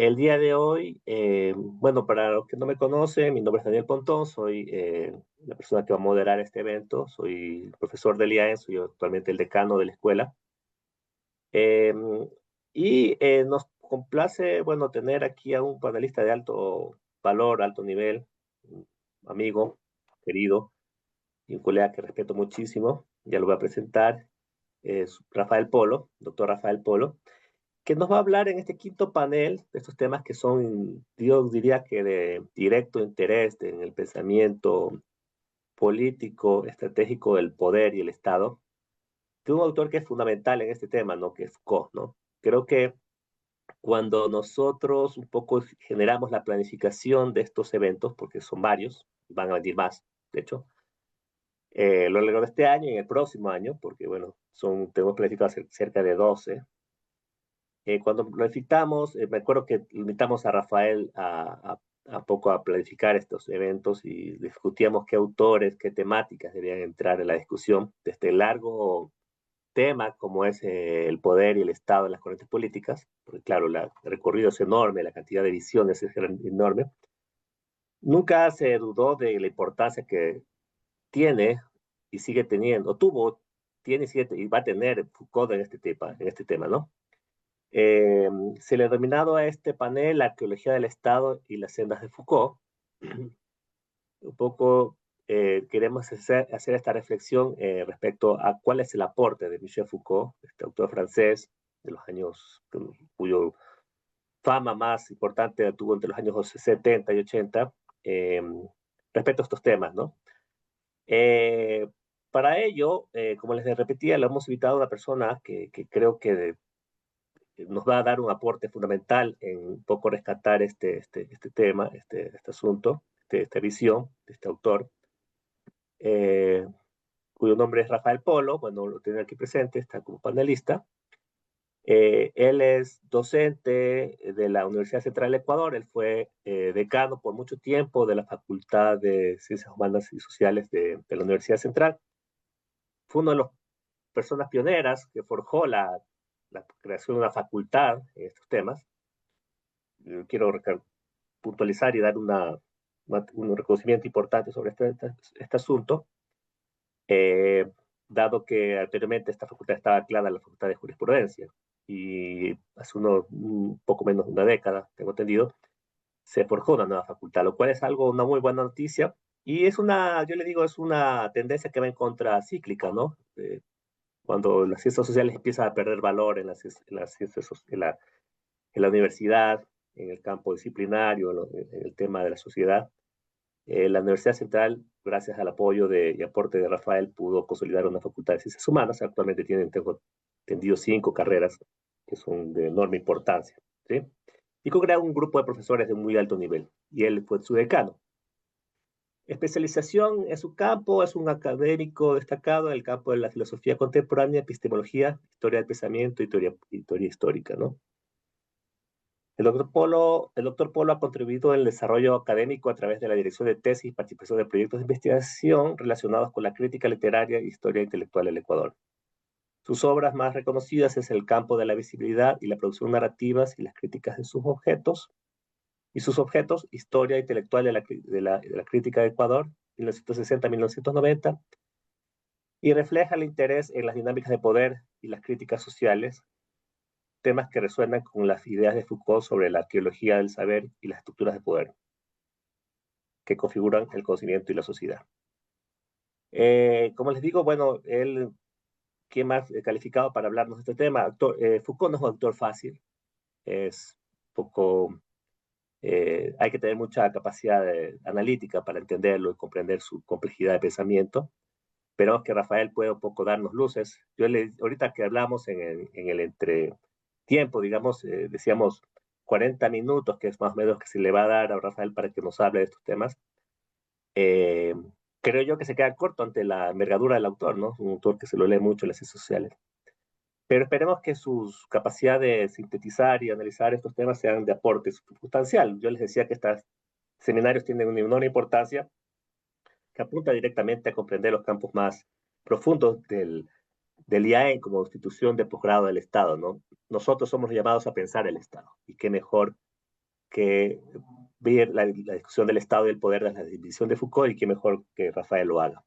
El día de hoy, bueno, para los que no me conocen, mi nombre es Daniel Pontón, soy la persona que va a moderar este evento, soy profesor del IAE, soy actualmente el decano de la escuela. Eh, Nos complace, bueno, tener aquí a un panelista de alto valor, alto nivel, un amigo, querido, y un colega que respeto muchísimo, ya lo voy a presentar, es Rafael Polo, doctor Rafael Polo, que nos va a hablar en este quinto panel de estos temas que son, yo diría que de directo interés en el pensamiento político, estratégico del poder y el Estado, de un autor que es fundamental en este tema, ¿no? Que es Foucault, ¿no? Creo que cuando nosotros un poco generamos la planificación de estos eventos, porque son varios, van a venir más, de hecho, lo largo de este año y en el próximo año, porque bueno, tenemos planificados cerca de 12. Cuando lo invitamos, me acuerdo que invitamos a Rafael a poco a planificar estos eventos y discutíamos qué autores, qué temáticas debían entrar en la discusión de este largo tema como es el poder y el Estado en las corrientes políticas, porque claro, el recorrido es enorme, la cantidad de visiones es enorme. Nunca se dudó de la importancia que tiene y sigue teniendo, tiene y va a tener Foucault en este tema, ¿no? Eh, Se le ha denominado a este panel la arqueología del Estado y las sendas de Foucault. Un poco queremos hacer esta reflexión respecto a cuál es el aporte de Michel Foucault, este autor francés de los años, cuyo fama más importante tuvo entre los años 70 y 80, eh, respecto a estos temas, ¿no? Eh, para ello, como les repetía, le hemos invitado a una persona que creo que nos va a dar un aporte fundamental en un poco rescatar este tema, este asunto, esta visión de este autor, eh, cuyo nombre es Rafael Polo, bueno, lo tiene aquí presente, está como panelista. Él es docente de la Universidad Central del Ecuador, él fue decano por mucho tiempo de la Facultad de Ciencias Humanas y Sociales de la Universidad Central. Fue una de las personas pioneras que forjó la creación de una facultad en estos temas. Quiero puntualizar y dar un reconocimiento importante sobre este asunto, eh, dado que anteriormente esta facultad estaba anclada en la Facultad de Jurisprudencia y hace un poco menos de una década, tengo entendido, se forjó una nueva facultad, lo cual es una muy buena noticia y yo le digo, es una tendencia que va en contra cíclica, ¿no? Cuando las ciencias sociales empiezan a perder valor en las ciencias, en la universidad, en el campo disciplinario, en el tema de la sociedad. La Universidad Central, gracias al apoyo y aporte de Rafael, pudo consolidar una facultad de ciencias humanas. Actualmente tengo entendido 5 carreras que son de enorme importancia, ¿sí? Y crea un grupo de profesores de muy alto nivel, y él fue su decano. Especialización en su campo, es un académico destacado en el campo de la filosofía contemporánea, epistemología, historia del pensamiento y teoría histórica, ¿no? El doctor Polo ha contribuido en el desarrollo académico a través de la dirección de tesis y participación de proyectos de investigación relacionados con la crítica literaria e historia intelectual del Ecuador. Sus obras más reconocidas es el campo de la visibilidad y la producción narrativas y las críticas de sus objetos, historia intelectual de la crítica de Ecuador, 1960-1990, y refleja el interés en las dinámicas de poder y las críticas sociales, temas que resuenan con las ideas de Foucault sobre la arqueología del saber y las estructuras de poder que configuran el conocimiento y la sociedad. Como les digo, bueno, ¿quién más calificado para hablarnos de este tema? Foucault no es un autor fácil, es poco, hay que tener mucha capacidad analítica para entenderlo y comprender su complejidad de pensamiento. Esperamos que Rafael pueda un poco darnos luces. Ahorita que hablamos en el entretiempo, digamos, decíamos 40 minutos, que es más o menos que se le va a dar a Rafael para que nos hable de estos temas. Eh, Creo yo que se queda corto ante la envergadura del autor, ¿no? Un autor que se lo lee mucho en las ciencias sociales. Pero esperemos que sus capacidad de sintetizar y analizar estos temas sean de aporte sustancial. Yo les decía que estos seminarios tienen una enorme importancia que apunta directamente a comprender los campos más profundos del IAE como institución de posgrado del Estado, ¿no? Nosotros somos llamados a pensar el Estado, y qué mejor que ver la discusión del Estado y del poder de la división de Foucault, y qué mejor que Rafael lo haga.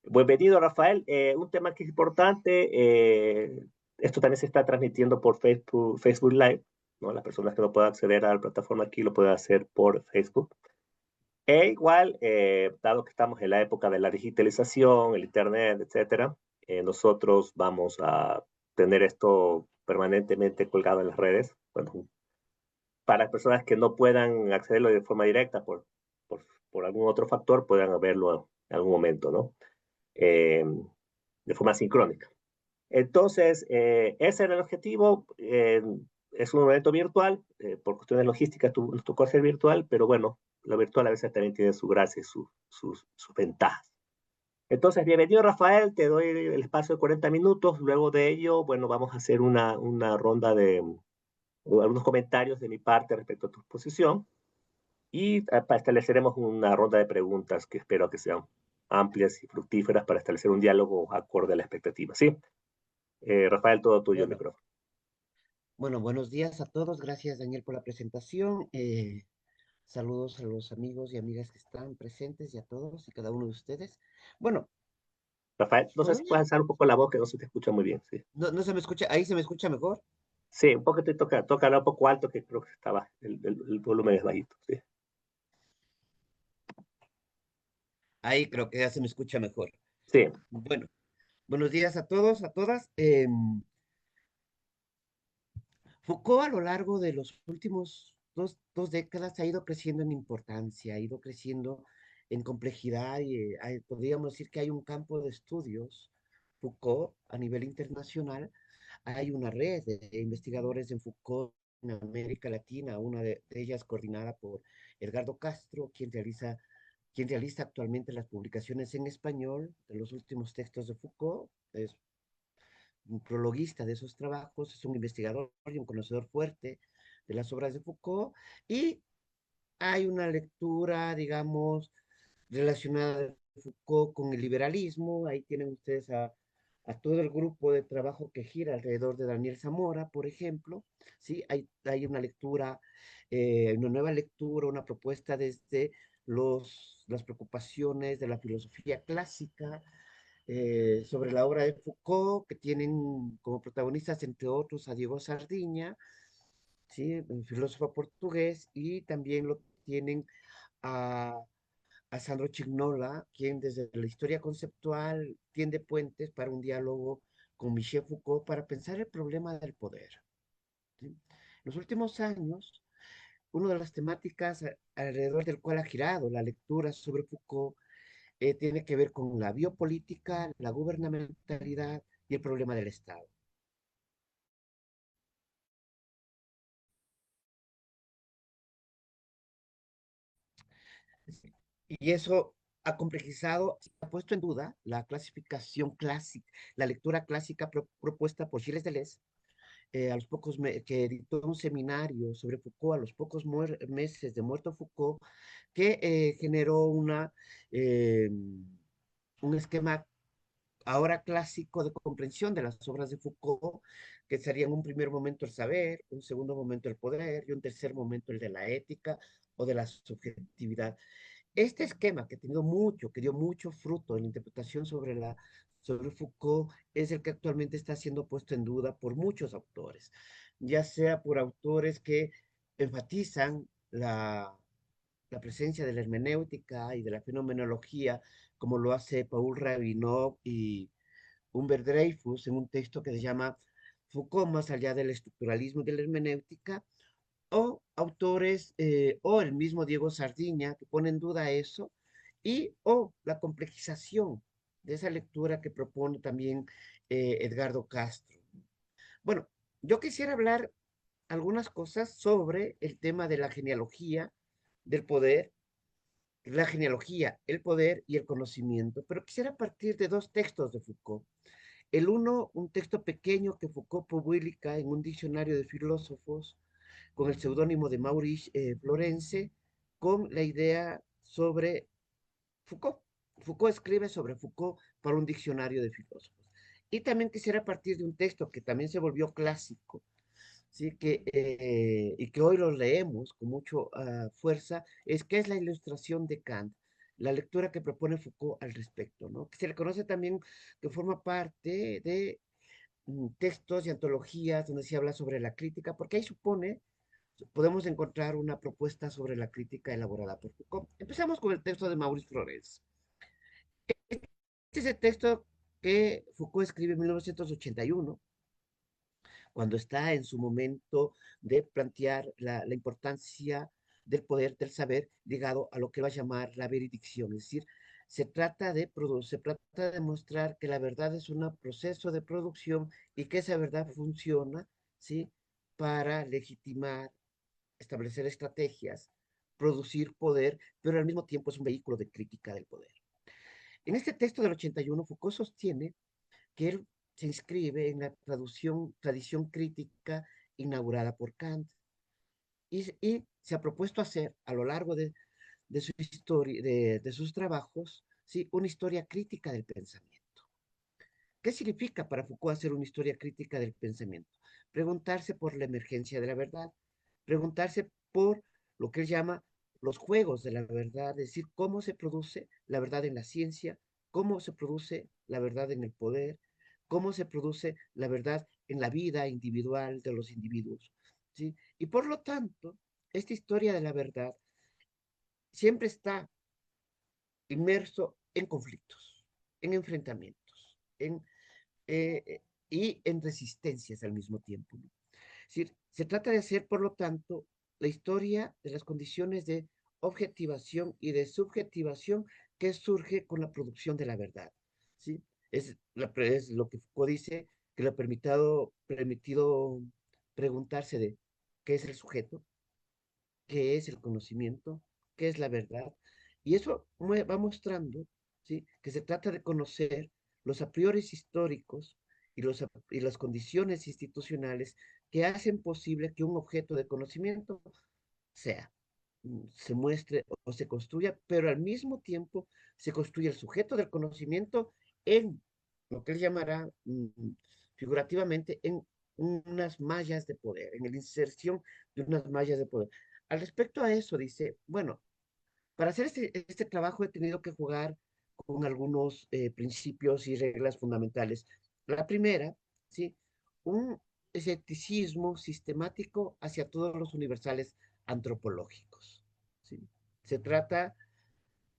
Bienvenido, Rafael. Un tema que es importante, esto también se está transmitiendo por Facebook Live, ¿no? Las personas que no puedan acceder a la plataforma aquí lo pueden hacer por Facebook. E igual, dado que estamos en la época de la digitalización, el Internet, etcétera, nosotros vamos a tener esto permanentemente colgado en las redes. Bueno, para personas que no puedan accederlo de forma directa por algún otro factor, puedan verlo en algún momento, ¿no? Eh, de forma sincrónica. Entonces, ese era el objetivo. Es un evento virtual, por cuestiones logísticas nos tocó hacer virtual, pero bueno, lo virtual a veces también tiene su gracia y sus ventajas. Entonces, bienvenido Rafael, te doy el espacio de 40 minutos. Luego de ello, bueno, vamos a hacer una ronda de algunos comentarios de mi parte respecto a tu exposición y estableceremos una ronda de preguntas que espero que sean amplias y fructíferas para establecer un diálogo acorde a la expectativa. ¿Sí? Rafael, todo tuyo el Bueno, micrófono. bueno, buenos días a todos. Gracias, Daniel, por la presentación. Saludos a los amigos y amigas que están presentes y a todos y cada uno de ustedes. Bueno, Rafael, no sé como si ya, puedes alzar un poco la voz, que no se te escucha muy bien. Sí, no se me escucha, ahí se me escucha mejor. sí, un poco te toca un poco alto, que creo que estaba, el volumen es bajito. Sí, Ahí creo que ya se me escucha mejor. sí, Bueno, buenos días a todos, a todas. Foucault a lo largo de los últimos dos décadas ha ido creciendo en importancia, ha ido creciendo en complejidad y podríamos decir que hay un campo de estudios, Foucault, a nivel internacional. Hay una red de investigadores en Foucault en América Latina, una de ellas coordinada por Edgardo Castro, quien realiza actualmente las publicaciones en español de los últimos textos de Foucault. Es un prologuista de esos trabajos, es un investigador y un conocedor fuerte de las obras de Foucault, y hay una lectura, digamos, relacionada de Foucault con el liberalismo. Ahí tienen ustedes a todo el grupo de trabajo que gira alrededor de Daniel Zamora, por ejemplo. ¿Sí? Hay una lectura, una nueva lectura, una propuesta desde las preocupaciones de la filosofía clásica, sobre la obra de Foucault, que tienen como protagonistas, entre otros, a Diego Sardiña, ¿sí? Un filósofo portugués, y también lo tienen a, a Sandro Chignola, quien desde la historia conceptual tiende puentes para un diálogo con Michel Foucault para pensar el problema del poder. ¿Sí? En los últimos años, una de las temáticas alrededor del cual ha girado la lectura sobre Foucault tiene que ver con la biopolítica, la gubernamentalidad y el problema del Estado. Y eso ha complejizado, ha puesto en duda la clasificación clásica, la lectura clásica propuesta por Gilles Deleuze, que editó un seminario sobre Foucault a los pocos meses de muerto Foucault, que generó eh, un esquema ahora clásico de comprensión de las obras de Foucault, que sería en un primer momento el saber, un segundo momento el poder y un tercer momento el de la ética o de la subjetividad. Este esquema que dio mucho fruto en la interpretación sobre Foucault, es el que actualmente está siendo puesto en duda por muchos autores, ya sea por autores que enfatizan la presencia de la hermenéutica y de la fenomenología, como lo hace Paul Rabinov y Humbert Dreyfus en un texto que se llama Foucault más allá del estructuralismo y de la hermenéutica, o autores, o el mismo Diego Sardiña, que pone en duda eso, y o la complejización de esa lectura que propone también Edgardo Castro. Bueno, yo quisiera hablar algunas cosas sobre el tema de la genealogía del poder, la genealogía, el poder y el conocimiento, pero quisiera partir de dos textos de Foucault. El uno, un texto pequeño que Foucault publica en un diccionario de filósofos con el seudónimo de Maurice Florence, con la idea sobre Foucault. Foucault escribe sobre Foucault para un diccionario de filósofos. Y también quisiera partir de un texto que también se volvió clásico ¿sí? Y que hoy lo leemos con mucha fuerza, es que es la ilustración de Kant, la lectura que propone Foucault al respecto, ¿no? Que se le conoce también que forma parte de textos y antologías donde se habla sobre la crítica, porque ahí supone, podemos encontrar una propuesta sobre la crítica elaborada por Foucault. Empezamos con el texto de Maurice Flores. Este es el texto que Foucault escribe en 1981 cuando está en su momento de plantear la importancia del poder del saber ligado a lo que va a llamar la veredicción. Es decir, se trata de mostrar que la verdad es un proceso de producción y que esa verdad funciona, ¿sí? Para legitimar, establecer estrategias, producir poder, pero al mismo tiempo es un vehículo de crítica del poder. En este texto del 81, Foucault sostiene que él se inscribe en la tradición crítica inaugurada por Kant y se ha propuesto hacer a lo largo de su historia, de sus trabajos, ¿sí? Una historia crítica del pensamiento. ¿Qué significa para Foucault hacer una historia crítica del pensamiento? Preguntarse por la emergencia de la verdad, preguntarse por lo que él llama los juegos de la verdad, es decir, cómo se produce la verdad en la ciencia, cómo se produce la verdad en el poder, cómo se produce la verdad en la vida individual de los individuos, ¿sí? Y por lo tanto, esta historia de la verdad siempre está inmerso en conflictos, en enfrentamientos, y en resistencias al mismo tiempo, ¿no? Es decir, se trata de hacer, por lo tanto, la historia de las condiciones de objetivación y de subjetivación que surge con la producción de la verdad, ¿sí? Es lo que Foucault dice, que le ha permitido preguntarse de qué es el sujeto, qué es el conocimiento, qué es la verdad. Y eso va mostrando, ¿sí? Que se trata de conocer los a priori históricos y las condiciones institucionales que hacen posible que un objeto de conocimiento sea, se muestre o se construya, pero al mismo tiempo se construye el sujeto del conocimiento en lo que él llamará figurativamente en unas mallas de poder, en la inserción de unas mallas de poder. Al respecto a eso, dice, bueno, para hacer este trabajo he tenido que jugar con algunos principios y reglas fundamentales. La primera, ¿sí? Un escepticismo sistemático hacia todos los universales antropológicos, ¿sí? Se trata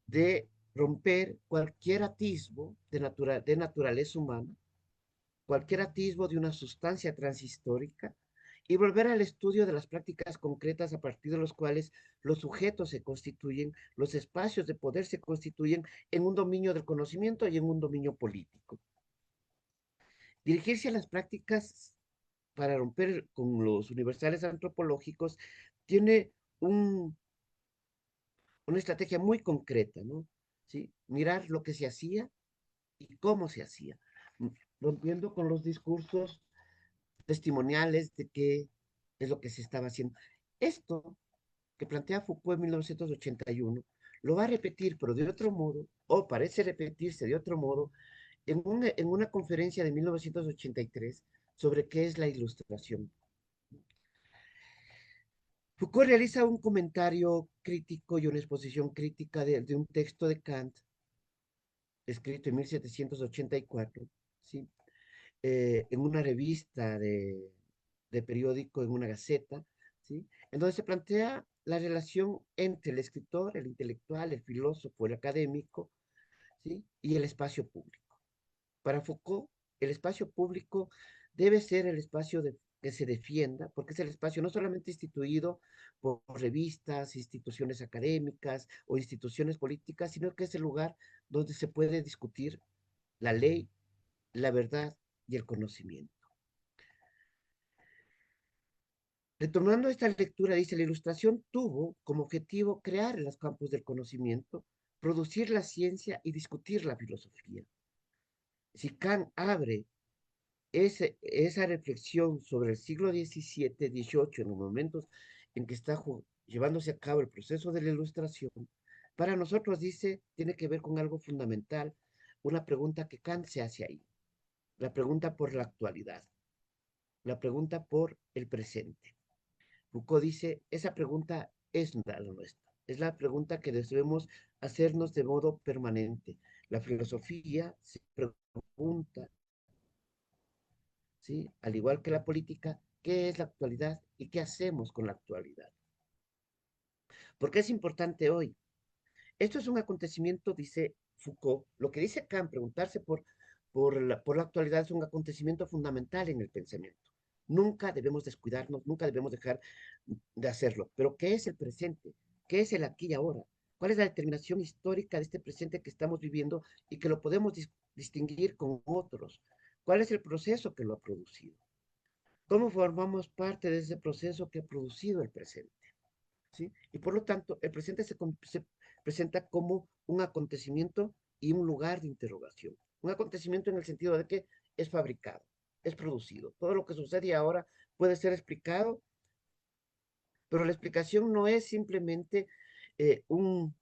de romper cualquier atisbo de naturaleza humana, cualquier atisbo de una sustancia transhistórica y volver al estudio de las prácticas concretas a partir de los cuales los sujetos se constituyen, los espacios de poder se constituyen en un dominio del conocimiento y en un dominio político. Dirigirse a las prácticas para romper con los universales antropológicos tiene un, una estrategia muy concreta, ¿no? ¿Sí? Mirar lo que se hacía y cómo se hacía, rompiendo con los discursos testimoniales de qué es lo que se estaba haciendo. Esto que plantea Foucault en 1981 lo va a repetir, pero de otro modo, o parece repetirse de otro modo, en una conferencia de 1983 sobre qué es la ilustración. Foucault realiza un comentario crítico y una exposición crítica de un texto de Kant, escrito en 1784, ¿sí? En una revista de periódico, en una gaceta, ¿sí? En donde se plantea la relación entre el escritor, el intelectual, el filósofo, el académico, ¿sí? Y el espacio público. Para Foucault, el espacio público debe ser el espacio que se defienda, porque es el espacio no solamente instituido por revistas, instituciones académicas o instituciones políticas, sino que es el lugar donde se puede discutir la ley, la verdad y el conocimiento. Retornando a esta lectura, dice, la ilustración tuvo como objetivo crear en los campos del conocimiento, producir la ciencia y discutir la filosofía. Si Kant abre esa reflexión sobre el siglo XVII, XVIII, en los momentos en que está llevándose a cabo el proceso de la ilustración, para nosotros, dice, tiene que ver con algo fundamental, una pregunta que Kant se hace ahí, la pregunta por la actualidad. la pregunta por el presente. Foucault dice, esa pregunta es la nuestra, es la pregunta que debemos hacernos de modo permanente. La filosofía se pregunta, ¿sí? Al igual que la política, ¿qué es la actualidad y qué hacemos con la actualidad? ¿Por qué es importante hoy? Esto es un acontecimiento, dice Foucault, lo que dice Kant, preguntarse por la actualidad es un acontecimiento fundamental en el pensamiento. Nunca debemos descuidarnos, nunca debemos dejar de hacerlo. Pero ¿qué es el presente? ¿Qué es el aquí y ahora? ¿Cuál es la determinación histórica de este presente que estamos viviendo y que lo podemos distinguir con otros? ¿Cuál es el proceso que lo ha producido? ¿Cómo formamos parte de ese proceso que ha producido el presente? ¿Sí? Y por lo tanto, el presente se presenta como un acontecimiento y un lugar de interrogación. Un acontecimiento en el sentido de que es fabricado, es producido. Todo lo que sucede ahora puede ser explicado, pero la explicación no es simplemente eh, un,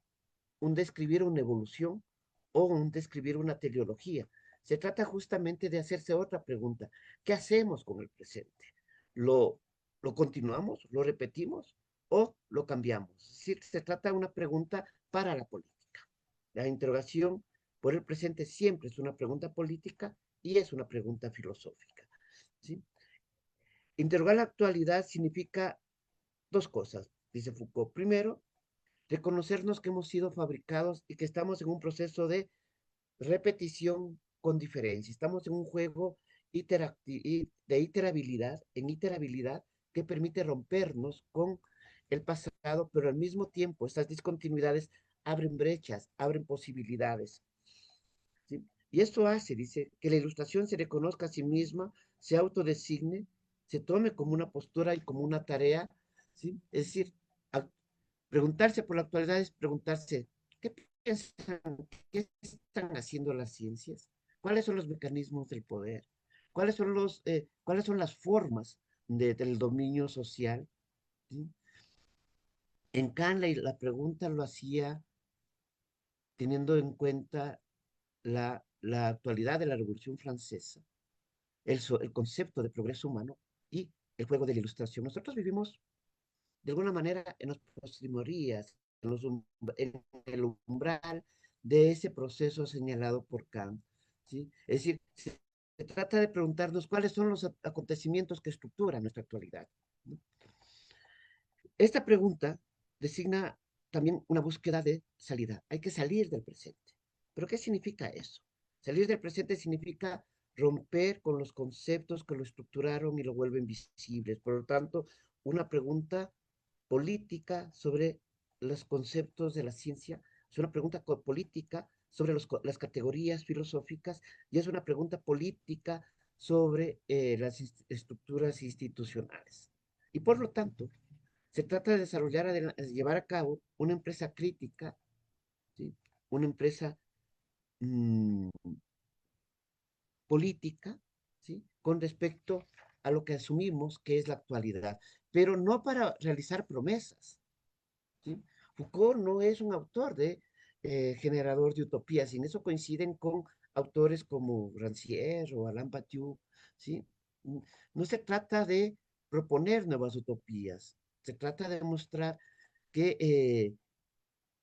un describir una evolución o un describir una teleología. Se trata justamente de hacerse otra pregunta. ¿Qué hacemos con el presente? ¿Lo, lo continuamos? ¿Lo repetimos? ¿O lo cambiamos? Es decir, se trata de una pregunta para la política. La interrogación por el presente siempre es una pregunta política y es una pregunta filosófica. ¿Sí? Interrogar la actualidad significa dos cosas, dice Foucault. Primero, reconocernos que hemos sido fabricados y que estamos en un proceso de repetición con diferencia. Estamos en un juego de iterabilidad que permite rompernos con el pasado, pero al mismo tiempo estas discontinuidades abren brechas, abren posibilidades. ¿Sí? Y esto hace, dice, que la ilustración se reconozca a sí misma, se autodesigne, se tome como una postura y como una tarea, ¿sí? Es decir, preguntarse por la actualidad es preguntarse, ¿qué piensan? ¿Qué están haciendo las ciencias? ¿Cuáles son los mecanismos del poder? ¿Cuáles son las formas del dominio social? ¿Sí? En Kant la pregunta lo hacía teniendo en cuenta la actualidad de la Revolución Francesa, el concepto de progreso humano y el juego de la ilustración. Nosotros vivimos de alguna manera en las postrimorías, en el umbral de ese proceso señalado por Kant. ¿Sí? Es decir, se trata de preguntarnos cuáles son los acontecimientos que estructuran nuestra actualidad. ¿No? Esta pregunta designa también una búsqueda de salida. Hay que salir del presente. ¿Pero qué significa eso? Salir del presente significa romper con los conceptos que lo estructuraron y lo vuelven visibles. Por lo tanto, una pregunta política sobre los conceptos de la ciencia, es una pregunta política sobre las categorías filosóficas y es una pregunta política sobre las estructuras institucionales. Y por lo tanto, se trata de desarrollar, llevar a cabo una empresa crítica, ¿sí? Una empresa mmm, política, ¿sí? Con respecto a lo que asumimos que es la actualidad, pero no para realizar promesas, ¿sí? Foucault no es un autor generador de utopías, y en eso coinciden con autores como Rancière o Alain Badiou, ¿sí? No se trata de proponer nuevas utopías, se trata de mostrar que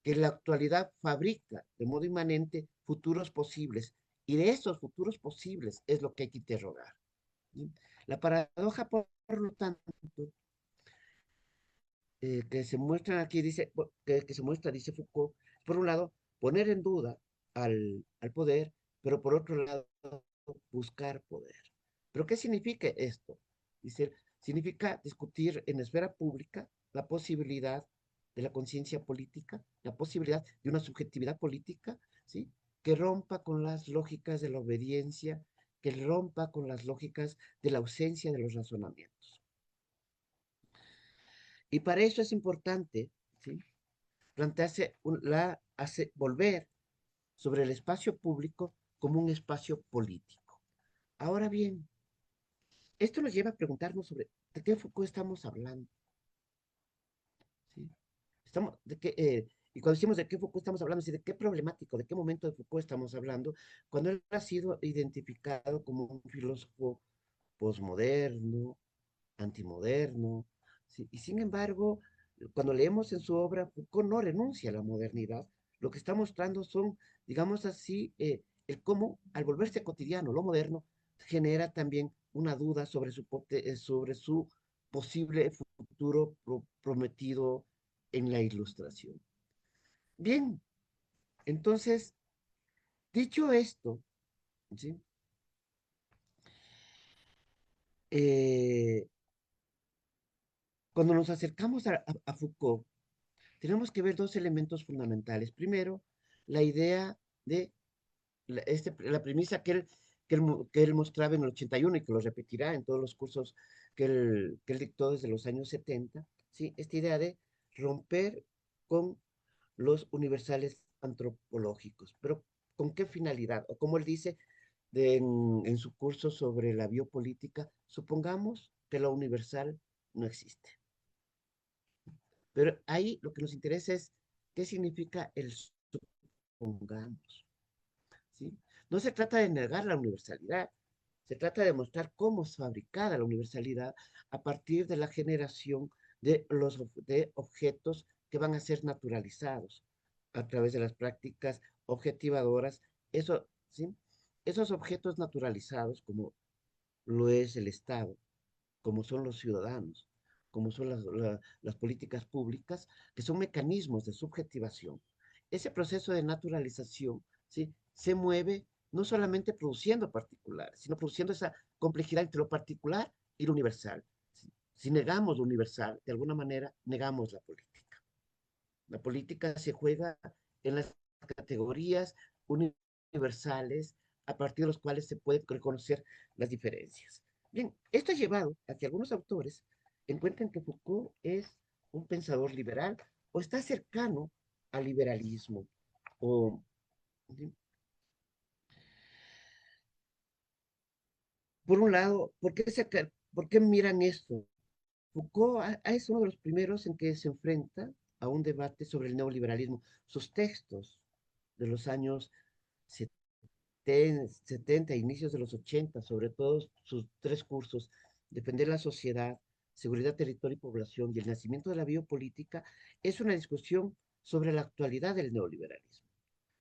la actualidad fabrica de modo inmanente futuros posibles, y de esos futuros posibles es lo que hay que interrogar. ¿Sí? La paradoja, por lo tanto, que se muestran aquí, que se muestra, dice Foucault, por un lado, poner en duda al poder, pero por otro lado, buscar poder. ¿Pero qué significa esto? Dice, significa discutir en la esfera pública la posibilidad de la conciencia política, la posibilidad de una subjetividad política, ¿sí? Que rompa con las lógicas de la obediencia, que rompa con las lógicas de la ausencia de los razonamientos. Y para eso es importante, ¿sí? Plantearse, volver sobre el espacio público como un espacio político. Ahora bien, esto nos lleva a preguntarnos sobre de qué Foucault estamos hablando. ¿Sí? Y cuando decimos de qué Foucault estamos hablando, ¿sí? De qué problemático, de qué momento de Foucault estamos hablando, cuando él ha sido identificado como un filósofo posmoderno, antimoderno, ¿sí? Y sin embargo, cuando leemos en su obra, Foucault no renuncia a la modernidad. Lo que está mostrando son, digamos así, el cómo al volverse cotidiano lo moderno genera también una duda sobre su posible futuro prometido en la ilustración. Bien, entonces, dicho esto, ¿sí? Eh, cuando nos acercamos a Foucault, tenemos que ver dos elementos fundamentales. Primero, la idea de la premisa que él mostraba en el 81 y que lo repetirá en todos los cursos que él dictó desde los años 70, ¿sí? Esta idea de romper con los universales antropológicos. Pero ¿con qué finalidad? O como él dice en su curso sobre la biopolítica, supongamos que lo universal no existe. Pero ahí lo que nos interesa es qué significa el supongamos, ¿sí? No se trata de negar la universalidad, se trata de mostrar cómo es fabricada la universalidad a partir de la generación de objetos que van a ser naturalizados a través de las prácticas objetivadoras. Eso, ¿sí? Esos objetos naturalizados, como lo es el Estado, como son los ciudadanos, como son las políticas públicas, que son mecanismos de subjetivación. Ese proceso de naturalización, ¿sí? Se mueve no solamente produciendo particulares, sino produciendo esa complejidad entre lo particular y lo universal. Si negamos lo universal, de alguna manera negamos la política. La política se juega en las categorías universales a partir de los cuales se pueden reconocer las diferencias. Bien, esto ha llevado a que algunos autores encuentren que Foucault es un pensador liberal o está cercano al liberalismo. O, por un lado, ¿por qué miran esto? Foucault es uno de los primeros en que se enfrenta a un debate sobre el neoliberalismo. Sus textos de los años 70, inicios de los 80, sobre todo sus tres cursos, Defender la sociedad, Seguridad, Territorio y Población y el nacimiento de la biopolítica, es una discusión sobre la actualidad del neoliberalismo.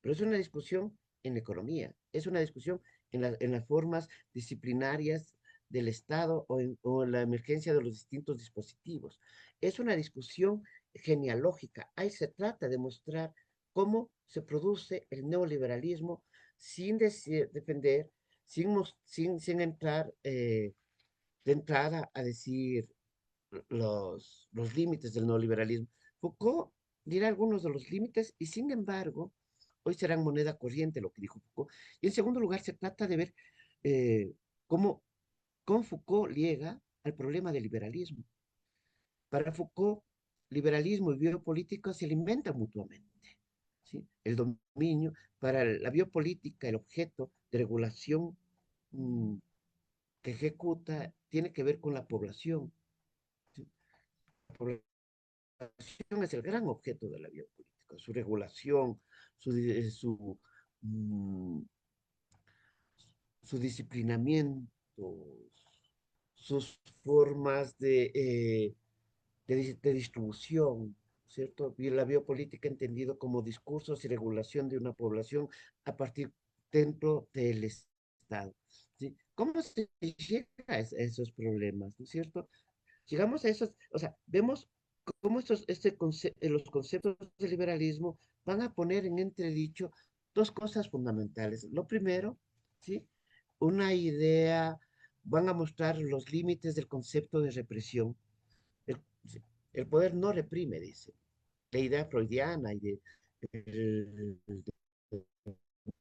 Pero es una discusión en economía, es una discusión en las formas disciplinarias del Estado o en la emergencia de los distintos dispositivos. Es una discusión genealógica. Ahí se trata de mostrar cómo se produce el neoliberalismo sin defender, sin entrar de entrada a decir los límites del neoliberalismo. Foucault dirá algunos de los límites y sin embargo, hoy serán moneda corriente lo que dijo Foucault. Y en segundo lugar, se trata de ver eh, cómo con Foucault llega al problema del liberalismo. Para Foucault, liberalismo y biopolítica se alimentan mutuamente. ¿Sí? El dominio, para la biopolítica, el objeto de regulación mmm, que ejecuta tiene que ver con la población. ¿Sí? La población es el gran objeto de la biopolítica, su regulación, su, mm, su disciplinamiento, sus formas de distribución, ¿cierto? Y la biopolítica entendido como discursos y regulación de una población a partir dentro del Estado, ¿sí? ¿Cómo se llega a esos problemas, ¿no es cierto? Llegamos a esos, o sea, vemos cómo los conceptos del liberalismo van a poner en entredicho dos cosas fundamentales. Lo primero, ¿sí? Una idea, van a mostrar los límites del concepto de represión. El, sí, el poder no reprime, dice. La idea freudiana y de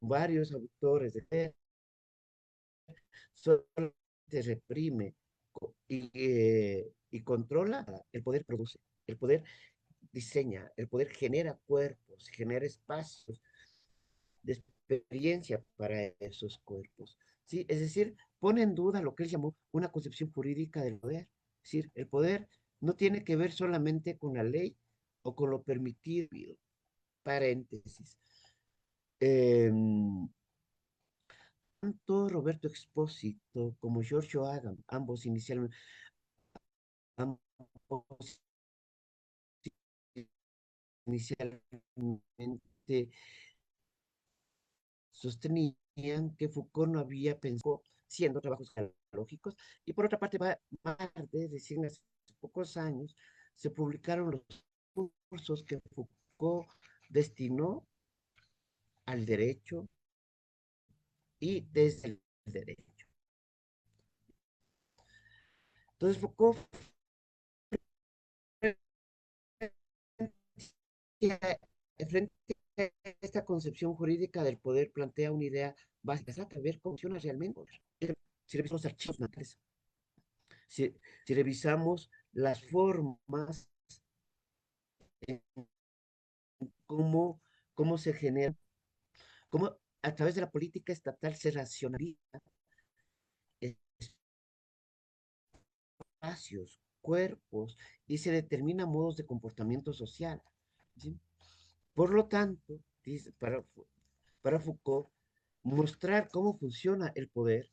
varios autores de solamente reprime y controla, el poder produce, el poder diseña, el poder genera cuerpos, genera espacios de experiencia para esos cuerpos. ¿Sí? Es decir, pone en duda lo que él llamó una concepción jurídica del poder. Es decir, el poder no tiene que ver solamente con la ley o con lo permitido. Paréntesis. Eh, tanto Roberto Expósito como Giorgio Agamben, ambos inicialmente sostenían que Foucault no había pensado siendo trabajos lógicos, y por otra parte, más tarde, recién hace pocos años, se publicaron los cursos que Foucault destinó al derecho y desde el derecho. Entonces Foucault, frente a esta concepción jurídica del poder, plantea una idea básica, trata de ver cómo funciona realmente. Si revisamos los archivos naturales, si revisamos las formas en cómo se genera, cómo a través de la política estatal se racionaliza espacios, cuerpos y se determina modos de comportamiento social. ¿Sí? Por lo tanto, dice, para Foucault, mostrar cómo funciona el poder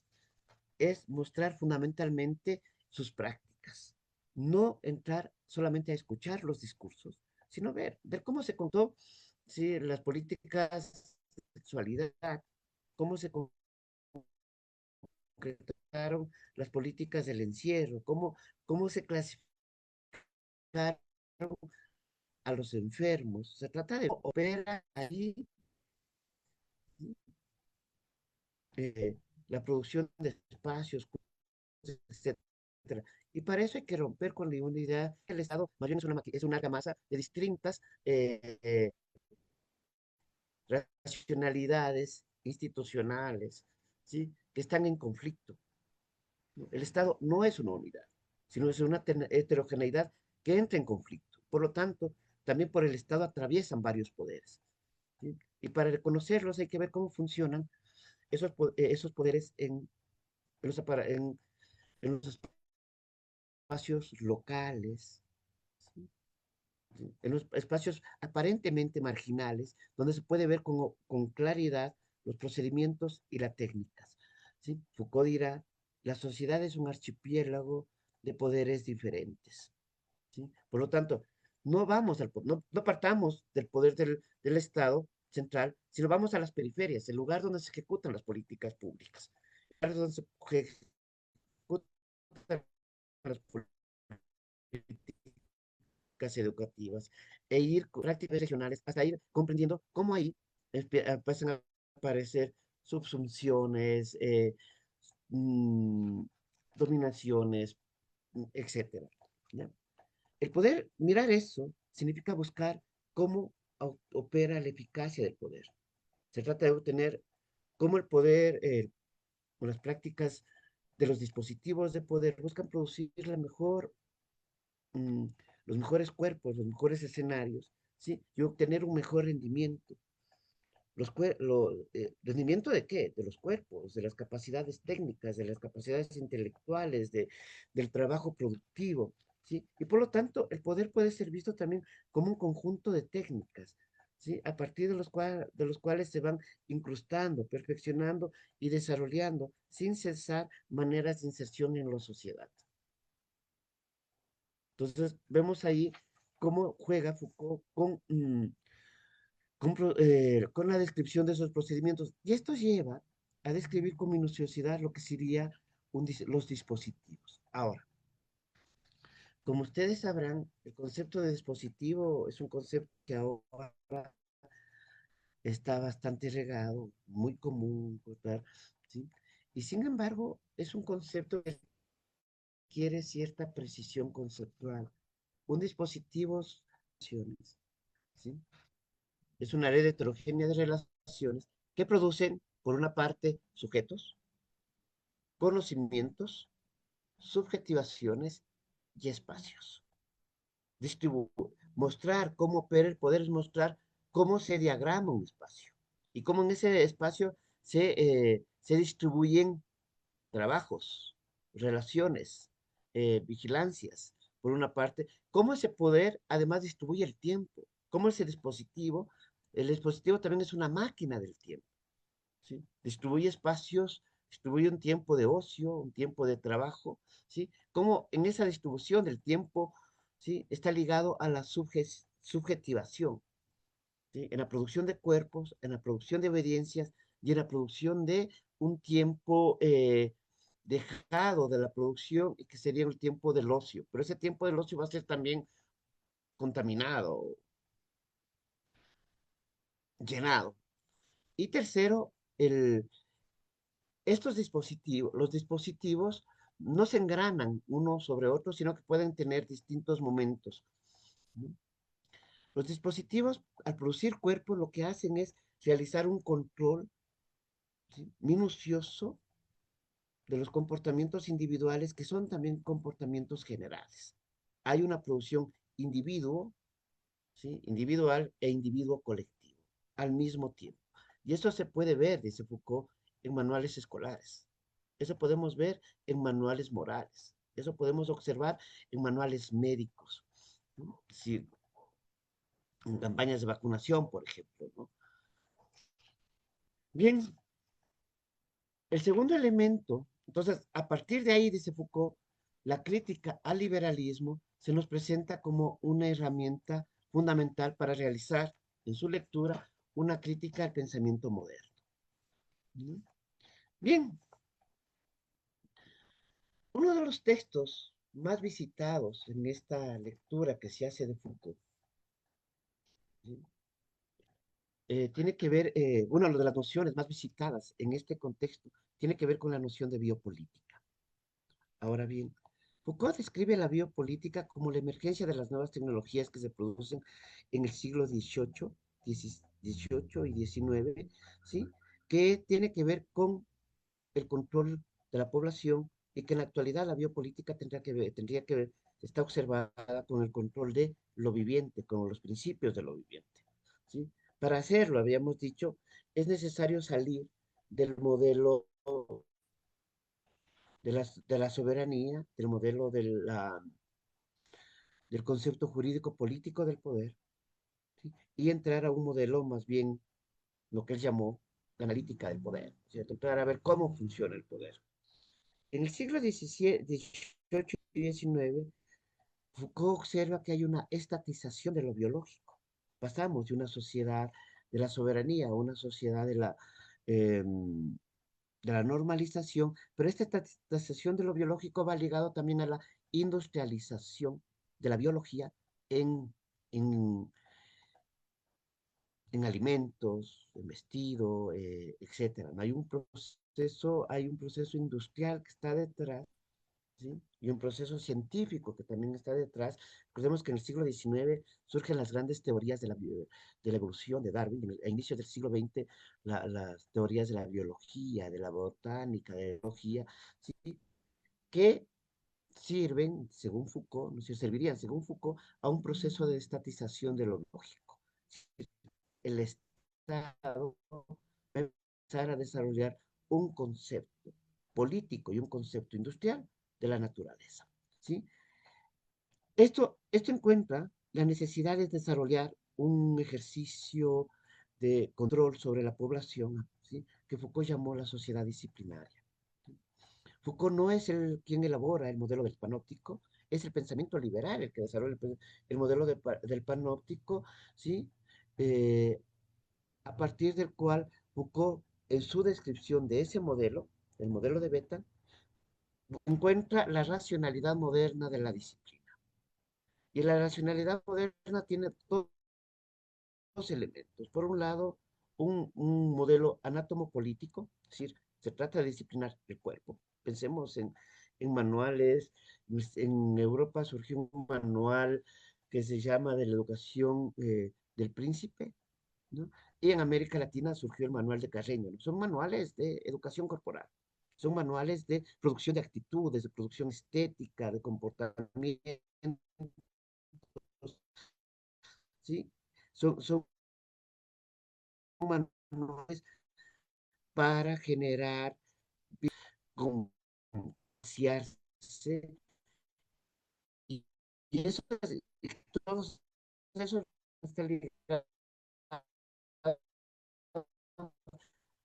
es mostrar fundamentalmente sus prácticas, no entrar solamente a escuchar los discursos, sino ver cómo se contó, ¿sí? Las políticas de sexualidad, cómo se concretaron las políticas del encierro, cómo se clasificaron a los enfermos. Se trata de operar ahí eh, la producción de espacios, etcétera. Y para eso hay que romper con la unidad. El Estado más bien es una argamasa de distintas racionalidades institucionales, ¿sí? Que están en conflicto. ¿No? El Estado no es una unidad, sino es una heterogeneidad que entra en conflicto. Por lo tanto, también por el Estado atraviesan varios poderes. ¿Sí? Y para reconocerlos hay que ver cómo funcionan esos poderes en los espacios locales, ¿sí? En los espacios aparentemente marginales, donde se puede ver con claridad los procedimientos y las técnicas. ¿Sí? Foucault dirá, la sociedad es un archipiélago de poderes diferentes. ¿Sí? Por lo tanto, no partamos del poder del Estado central, sino vamos a las periferias, el lugar donde se ejecutan las políticas públicas, el lugar donde se ejecutan las políticas educativas e ir con prácticas regionales hasta ir comprendiendo cómo ahí empiezan a aparecer subsunciones, mm, dominaciones, etcétera. ¿Ya? El poder mirar eso significa buscar cómo opera la eficacia del poder. Se trata de obtener cómo el poder, con las prácticas de los dispositivos de poder, buscan producir mm, los mejores cuerpos, los mejores escenarios, ¿sí? Y obtener un mejor rendimiento. ¿Rendimiento de qué? De los cuerpos, de las capacidades técnicas, de las capacidades intelectuales, del trabajo productivo, ¿sí? Y por lo tanto, el poder puede ser visto también como un conjunto de técnicas, ¿sí? A partir de los cuales se van incrustando, perfeccionando y desarrollando sin cesar maneras de inserción en la sociedad. Entonces, vemos ahí cómo juega Foucault con la descripción de esos procedimientos. Y esto lleva a describir con minuciosidad lo que serían los dispositivos. Ahora, como ustedes sabrán, el concepto de dispositivo es un concepto que ahora está bastante regado, muy común, ¿verdad? ¿Sí? Y sin embargo, es un concepto que requiere cierta precisión conceptual. Un dispositivo, ¿sí? Es una red heterogénea de relaciones que producen, por una parte, sujetos, conocimientos, subjetivaciones y espacios. Distribu Mostrar cómo opera el poder es mostrar cómo se diagrama un espacio y cómo en ese espacio se distribuyen trabajos, relaciones, vigilancias, por una parte, cómo ese poder además distribuye el tiempo, cómo ese dispositivo, el dispositivo también es una máquina del tiempo. ¿sí? Distribuye espacios, distribuye un tiempo de ocio, un tiempo de trabajo, ¿sí? Como en esa distribución del tiempo, ¿sí? Está ligado a la subjetivación, ¿sí? En la producción de cuerpos, en la producción de obediencias y en la producción de un tiempo dejado de la producción y que sería el tiempo del ocio. Pero ese tiempo del ocio va a ser también contaminado, llenado. Y tercero, estos dispositivos, los dispositivos no se engranan uno sobre otro, sino que pueden tener distintos momentos, ¿no? Los dispositivos, al producir cuerpos, lo que hacen es realizar un control, ¿sí? Minucioso de los comportamientos individuales que son también comportamientos generales. Hay una producción individuo, ¿sí? Individual e individuo colectivo al mismo tiempo. Y eso se puede ver, dice Foucault, en manuales escolares. Eso podemos ver en manuales morales. Eso podemos observar en manuales médicos, ¿no? Es decir, en campañas de vacunación, por ejemplo, ¿no? Bien, el segundo elemento, entonces, a partir de ahí, dice Foucault, la crítica al liberalismo se nos presenta como una herramienta fundamental para realizar en su lectura una crítica al pensamiento moderno, ¿no? Bien, uno de los textos más visitados en esta lectura que se hace de Foucault, ¿sí? Tiene que ver, una de las nociones más visitadas en este contexto, tiene que ver con la noción de biopolítica. Ahora bien, Foucault describe la biopolítica como la emergencia de las nuevas tecnologías que se producen en el siglo XVIII, XVIII y XIX, ¿sí? Que tiene que ver con el control de la población y que en la actualidad la biopolítica tendría que ver, está observada con el control de lo viviente, con los principios de lo viviente, ¿sí? Para hacerlo, habíamos dicho, es necesario salir del modelo de la soberanía, del modelo del concepto jurídico político del poder, ¿sí? Y entrar a un modelo más bien, lo que él llamó la analítica del poder, ¿cierto? Entrar a ver cómo funciona el poder. En el siglo XVIII y XIX, Foucault observa que hay una estatización de lo biológico. Pasamos de una sociedad de la soberanía a una sociedad eh, de la normalización, pero esta estatización de lo biológico va ligado también a la industrialización de la biología en, en, en alimentos, en vestido, etcétera. ¿No? Hay un proceso industrial que está detrás, ¿sí? Y un proceso científico que también está detrás. Recordemos que en el siglo XIX surgen las grandes teorías de la evolución de Darwin, a inicios del siglo XX las teorías de la biología, de la botánica, de la biología, ¿sí? Que sirven, según Foucault, no sé, servirían, según Foucault, a un proceso de estatización de lo biológico. El Estado va a empezar a desarrollar un concepto político y un concepto industrial de la naturaleza, ¿sí? Esto encuentra la necesidad de desarrollar un ejercicio de control sobre la población, ¿sí? Que Foucault llamó la sociedad disciplinaria. Foucault no es quien elabora el modelo del panóptico, es el pensamiento liberal el que desarrolla el modelo del panóptico, ¿sí? Eh, a partir del cual Foucault, en su descripción de ese modelo, el modelo de Beta, encuentra la racionalidad moderna de la disciplina. Y la racionalidad moderna tiene dos elementos. Por un lado, un modelo anátomo-político, es decir, se trata de disciplinar el cuerpo. Pensemos en manuales. En Europa surgió un manual que se llama de la educación del príncipe, ¿no? Y en América Latina surgió el manual de Carreño, ¿no? Son manuales de educación corporal, son manuales de producción de actitudes, de producción estética, de comportamiento, ¿sí? Son manuales para generar concienciarse y, y eso, y todos eso está ligado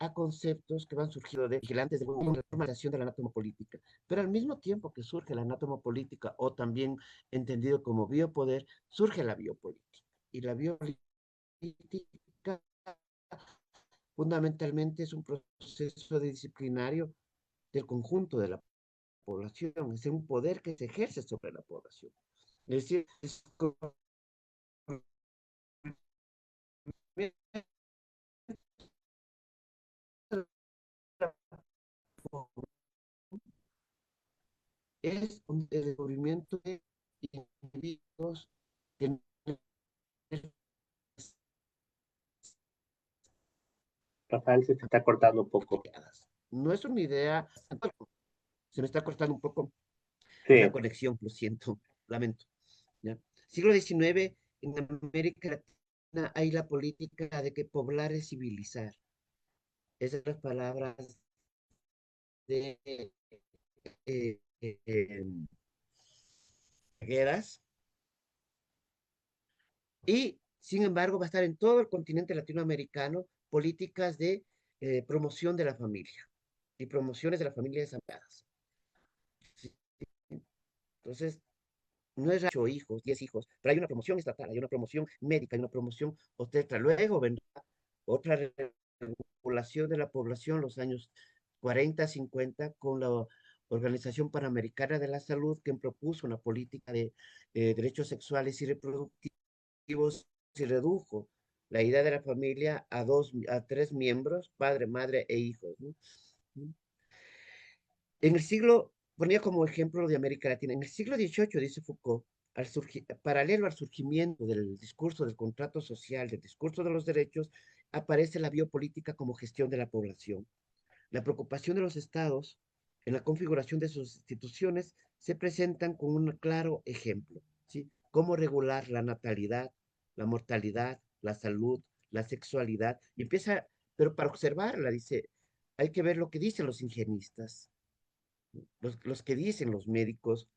a conceptos que van surgiendo de vigilantes de una normalización de la anatomopolítica. Pero al mismo tiempo que surge la anatomopolítica, o también entendido como biopoder, surge la biopolítica. Y la biopolítica fundamentalmente es un proceso disciplinario del conjunto de la población, es un poder que se ejerce sobre la población. Es decir, es un descubrimiento de individuos que Rafael, se te está cortando un poco. no es una idea, se me está cortando un poco la Sí, conexión, lo siento, lamento. ¿Ya? Siglo XIX, en América Latina hay la política de que poblar es civilizar. Esas son las palabras de Guedas, y sin embargo va a estar en todo el continente latinoamericano políticas de promoción de la familia y promociones de la familia desarrolladas. ¿Sí? Entonces, no es 8 hijos, 10 hijos, pero hay una promoción estatal, hay una promoción médica, hay una promoción obstetra. Luego vendrá otra regulación de la población los años 40, 50 con la Organización Panamericana de la Salud, que propuso una política de derechos sexuales y reproductivos y redujo la idea de la familia a 3 miembros, padre, madre e hijos, ¿no? En el siglo, ponía como ejemplo de América Latina, en el siglo XVIII, dice Foucault, paralelo al surgimiento del discurso del contrato social, del discurso de los derechos, aparece la biopolítica como gestión de la población. La preocupación de los estados en la configuración de sus instituciones se presentan con un claro ejemplo, ¿sí? Cómo regular la natalidad, la mortalidad, la salud, la sexualidad, y empieza, pero para observarla, dice, hay que ver lo que dicen los higienistas, los que dicen los médicos,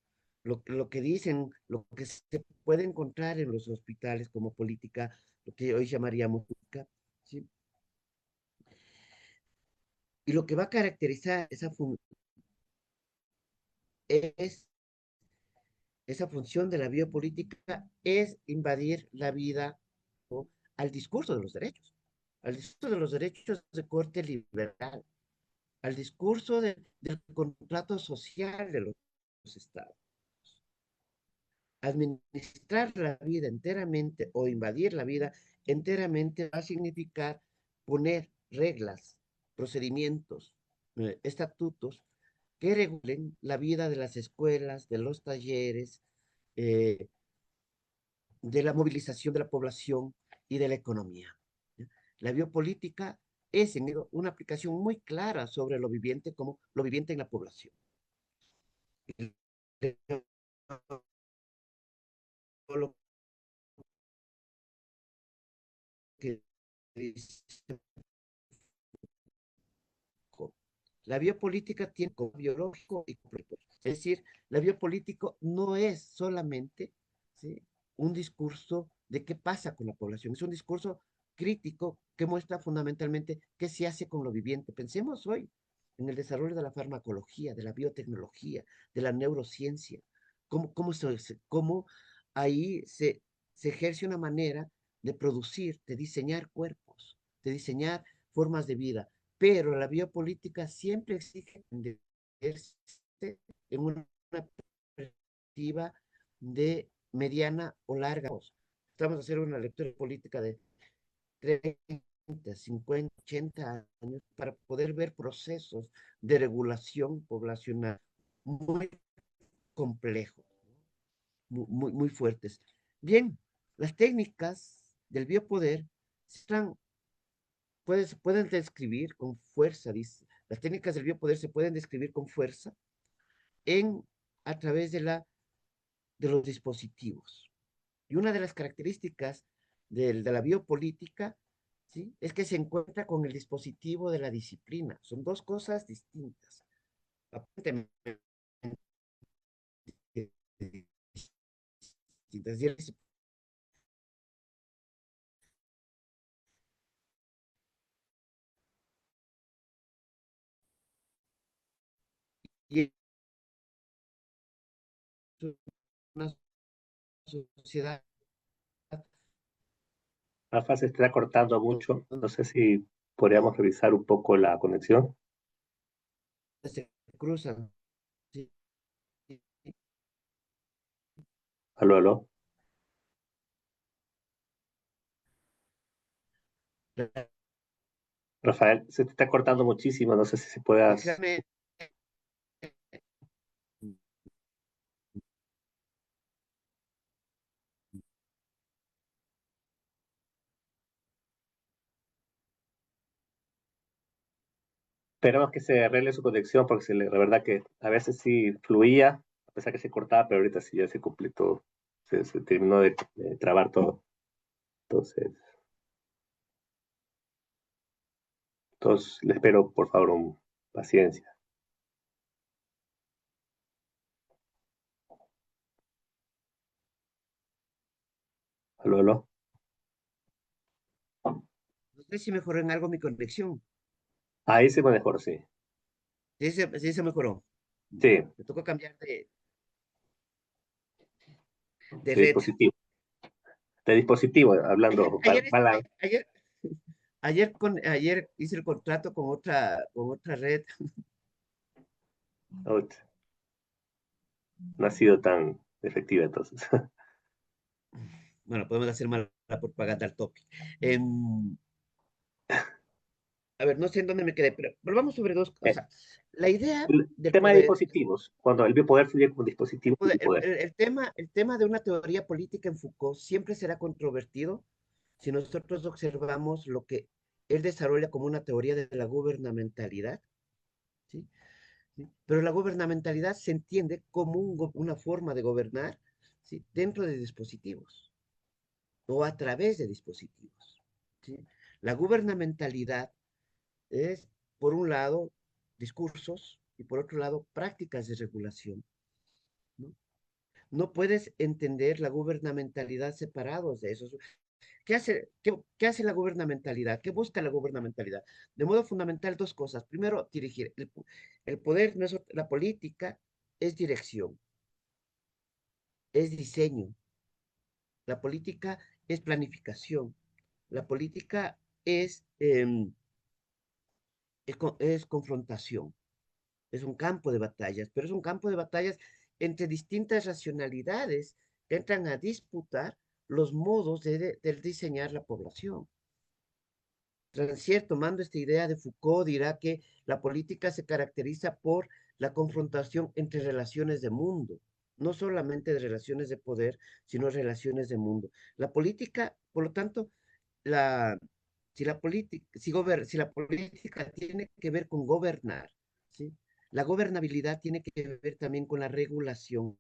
lo que dicen, lo que se puede encontrar en los hospitales como política, lo que hoy llamaríamos política, ¿sí? Y lo que va a caracterizar es, esa función de la biopolítica es invadir la vida, ¿no? Al discurso de los derechos, al discurso de los derechos de corte liberal, al discurso del contrato social de los estados. Administrar la vida enteramente o invadir la vida enteramente va a significar poner reglas, procedimientos, estatutos que regulen la vida de las escuelas, de los talleres, eh, de la movilización de la población y de la economía. La biopolítica es en ello una aplicación muy clara sobre lo viviente como lo viviente en la población. Lo que dice la biopolítica tiene como biológico y completo. Es decir, la biopolítica no es solamente, ¿sí?, un discurso de qué pasa con la población, es un discurso crítico que muestra fundamentalmente qué se hace con lo viviente. Pensemos hoy en el desarrollo de la farmacología, de la biotecnología, de la neurociencia, cómo ahí se ejerce una manera de producir, de diseñar cuerpos, de diseñar formas de vida, pero la biopolítica siempre exige entenderse en una perspectiva de mediana o larga. Estamos a hacer una lectura política de 30, 50, 80 años para poder ver procesos de regulación poblacional muy complejos, muy fuertes. Bien, las técnicas del biopoder están pueden describir con fuerza, dice, las técnicas del biopoder se pueden describir con fuerza a través de los dispositivos. Y una de las características de la biopolítica, ¿sí?, es que se encuentra con el dispositivo de la disciplina. Son dos cosas distintas. Aparentemente distintas. Y el y es una sociedad Rafa, se está cortando mucho. donde No sé si podríamos revisar un poco la conexión. se cruzan, ¿sí? Aló, aló. Rafael, se te está cortando muchísimo. No sé si puedas. Desgraciadamente, Esperamos que se arregle su conexión porque la verdad que a veces sí fluía, a pesar que se cortaba, pero ahorita sí ya se completó, se terminó de trabar todo. Entonces, le espero por favor paciencia. Aló, aló. no sé si mejoró en algo mi conexión. Ahí se me mejor, sí. Sí se mejoró. Sí, Me tocó cambiar de de red. dispositivo. De dispositivo, hablando, Ayer, mala. ayer, ayer hice el contrato con otra red. Out. No ha sido tan efectiva entonces. Bueno, podemos hacer mala propaganda al topic. A ver, no sé en dónde me quedé, pero volvamos sobre dos Eh, cosas. La idea el del tema de poder, dispositivos, cuando el biopoder fluye como dispositivo y biopoder. el tema de una teoría política en Foucault siempre será controvertido si nosotros observamos lo que él desarrolla como una teoría de la gubernamentalidad, ¿sí? ¿Sí? Pero la gubernamentalidad se entiende como una forma de gobernar, ¿sí? Dentro de dispositivos o a través de dispositivos, ¿sí? La gubernamentalidad es, por un lado, discursos y por otro lado, prácticas de regulación, ¿no? No puedes entender la gubernamentalidad separados de eso. ¿Qué hace la gubernamentalidad? ¿Qué busca la gubernamentalidad? De modo fundamental, dos cosas. Primero, dirigir. El poder, no es, la política es dirección, es diseño. La política es planificación. La política es confrontación. Es un campo de batallas, pero es un campo de batallas entre distintas racionalidades que entran a disputar los modos de diseñar la población. Transier, tomando esta idea de Foucault, dirá que la política se caracteriza por la confrontación entre relaciones de mundo, no solamente de relaciones de poder, sino relaciones de mundo. La política, por lo tanto, la, si la política tiene que ver con gobernar, ¿sí? La gobernabilidad tiene que ver también con la regulación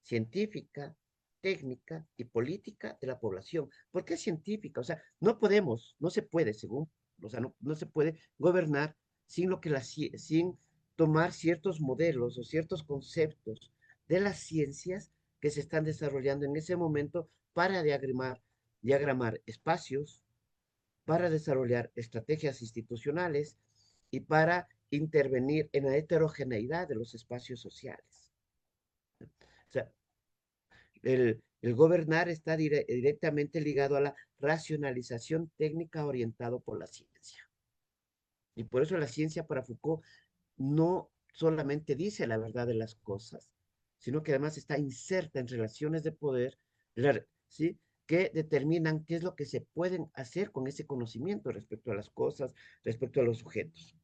científica, técnica y política de la población. ¿Por qué científica? O sea, no se puede, según, o sea, no se puede gobernar sin sin tomar ciertos modelos o ciertos conceptos de las ciencias que se están desarrollando en ese momento para diagramar espacios, para desarrollar estrategias institucionales y para intervenir en la heterogeneidad de los espacios sociales. O sea, el gobernar está directamente ligado a la racionalización técnica orientado por la ciencia. Y por eso la ciencia para Foucault no solamente dice la verdad de las cosas, sino que además está inserta en relaciones de poder, ¿sí? Que determinan qué es lo que se pueden hacer con ese conocimiento respecto a las cosas, respecto a los sujetos.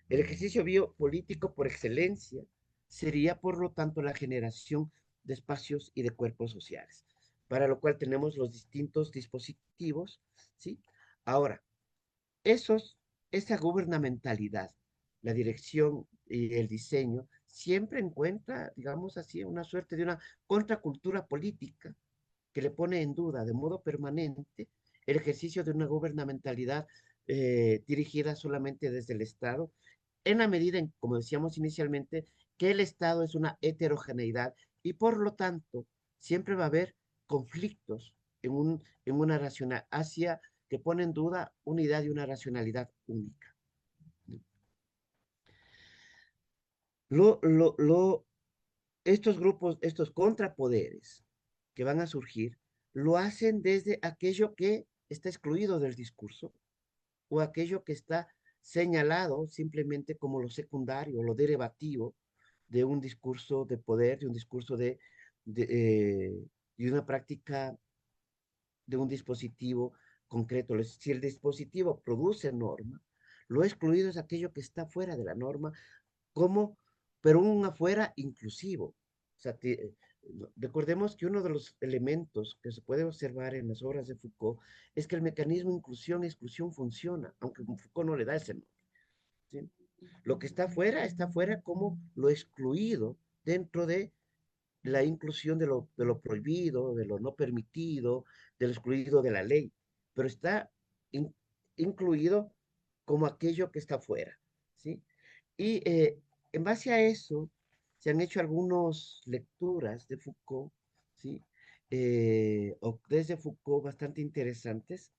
El ejercicio biopolítico por excelencia sería, por lo tanto, la generación de espacios y de cuerpos sociales, para lo cual tenemos los distintos dispositivos, ¿sí? Ahora, esos, esa gubernamentalidad, la dirección y el diseño, siempre encuentra, digamos así, una suerte de una contracultura política que le pone en duda de modo permanente el ejercicio de una gubernamentalidad dirigida solamente desde el Estado, en la medida en, como decíamos inicialmente, que el Estado es una heterogeneidad y por lo tanto siempre va a haber conflictos en una racional hacia que pone en duda una idea de una racionalidad única. Lo, lo, lo, estos grupos, estos contrapoderes que van a surgir, lo hacen desde aquello que está excluido del discurso o aquello que está señalado simplemente como lo secundario, lo derivativo de un discurso de poder, de un discurso de, eh, de una práctica de un dispositivo concreto. Si el dispositivo produce norma, lo excluido es aquello que está fuera de la norma, como, pero un afuera inclusivo. O sea, recordemos que uno de los elementos que se puede observar en las obras de Foucault es que el mecanismo inclusión-exclusión funciona, aunque Foucault no le da ese nombre. ¿Sí? Lo que está fuera como lo excluido dentro de la inclusión de lo prohibido, de lo no permitido, de lo excluido de la ley, pero está in, incluido como aquello que está fuera, ¿sí? Y en base a eso se han hecho algunas lecturas de Foucault, ¿sí? O desde Foucault bastante interesantes,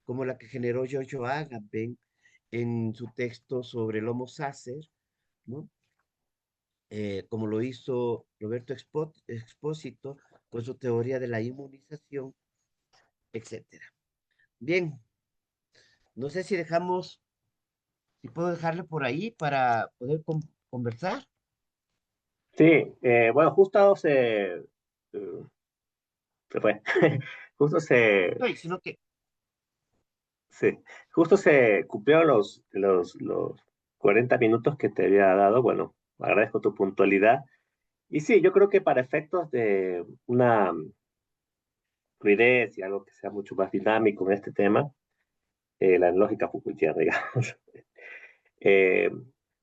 como la que generó Giorgio Agamben en su texto sobre el Homo Sacer, ¿no? Como lo hizo Roberto Expósito con su teoría de la inmunización, etcétera. Bien, no sé si dejamos, si puedo dejarle por ahí para poder conversar. Sí, bueno, justo se fue, justo Estoy, sino que, sí, justo se cumplieron los 40 minutos que te había dado. Bueno, agradezco tu puntualidad. Y sí, yo creo que para efectos de una fluidez y algo que sea mucho más dinámico en este tema, la lógica Foucaultiana, digamos, eh,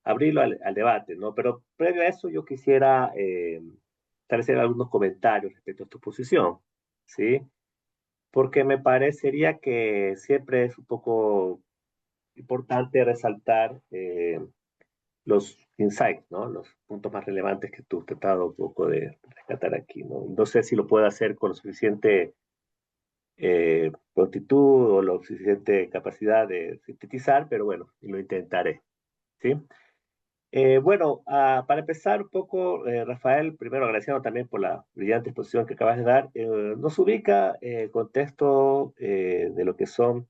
abrirlo al debate, ¿no? Pero previo a eso yo quisiera establecer algunos comentarios respecto a tu posición, ¿sí? Porque me parecería que siempre es un poco importante resaltar los insights, ¿no? Los puntos más relevantes que tú has tratado un poco de rescatar aquí, ¿no? No sé si lo puedo hacer con lo suficiente prontitud o la suficiente capacidad de sintetizar, pero bueno, lo intentaré, ¿sí? Bueno, para empezar un poco, Rafael, primero agradeciendo también por la brillante exposición que acabas de dar, nos ubica el contexto de lo que son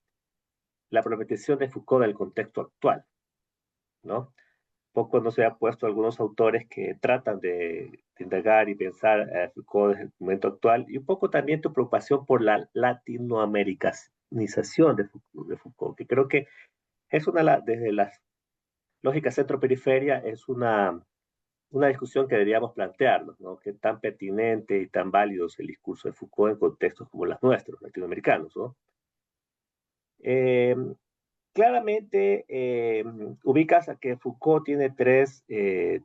la problematización de Foucault del contexto actual, ¿no? Poco no se ha puesto algunos autores que tratan de indagar y pensar a Foucault desde el momento actual, y un poco también tu preocupación por la latinoamericanización de Foucault, que creo que es desde las lógicas centro-periferia, es una discusión que deberíamos plantearnos, ¿no? Qué tan pertinente y tan válido es el discurso de Foucault en contextos como los nuestros, latinoamericanos, ¿no? Eh, Claramente ubicas a que Foucault tiene tres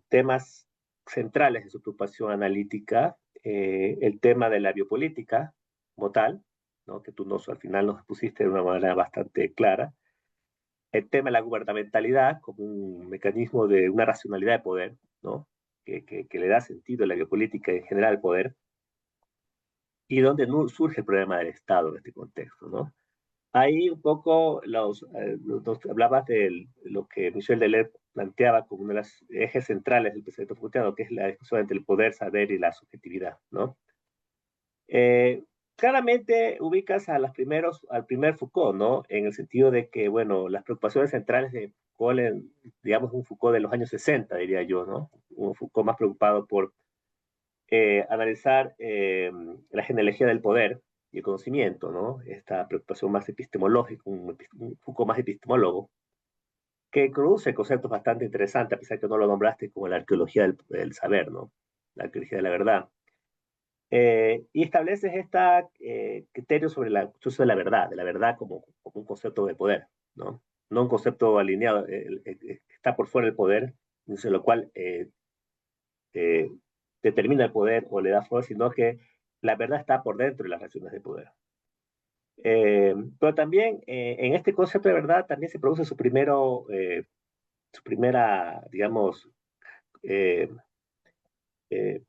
temas centrales de su preocupación analítica. El tema de la biopolítica como tal, ¿no? Que tú al final nos pusiste de una manera bastante clara. El tema de la gubernamentalidad como un mecanismo de una racionalidad de poder, ¿no? Que le da sentido a la biopolítica y en general al poder, y donde no surge el problema del Estado en este contexto, ¿no? Ahí un poco hablabas de lo que Michel Deleuze planteaba como uno de los ejes centrales del pensamiento Foucaultiano, que es la discusión entre el poder, saber y la subjetividad, ¿no? Eh, Claramente ubicas al primer Foucault, ¿no? En el sentido de que, bueno, las preocupaciones centrales de Foucault, digamos, un Foucault de los años 60, diría yo, ¿no? Un Foucault más preocupado por analizar la genealogía del poder y el conocimiento, ¿no? Esta preocupación más epistemológica, un Foucault más epistemólogo, que produce conceptos bastante interesantes, a pesar que no lo nombraste, como la arqueología del saber, ¿no? La arqueología de la verdad. Y estableces este criterio sobre la construcción de la verdad como un concepto de poder, ¿no? No un concepto alineado, que está por fuera del poder, en lo cual eh, determina el poder o le da fuerza, sino que la verdad está por dentro de las relaciones de poder. Pero también en este concepto de verdad también se produce su primera, digamos, eh, eh,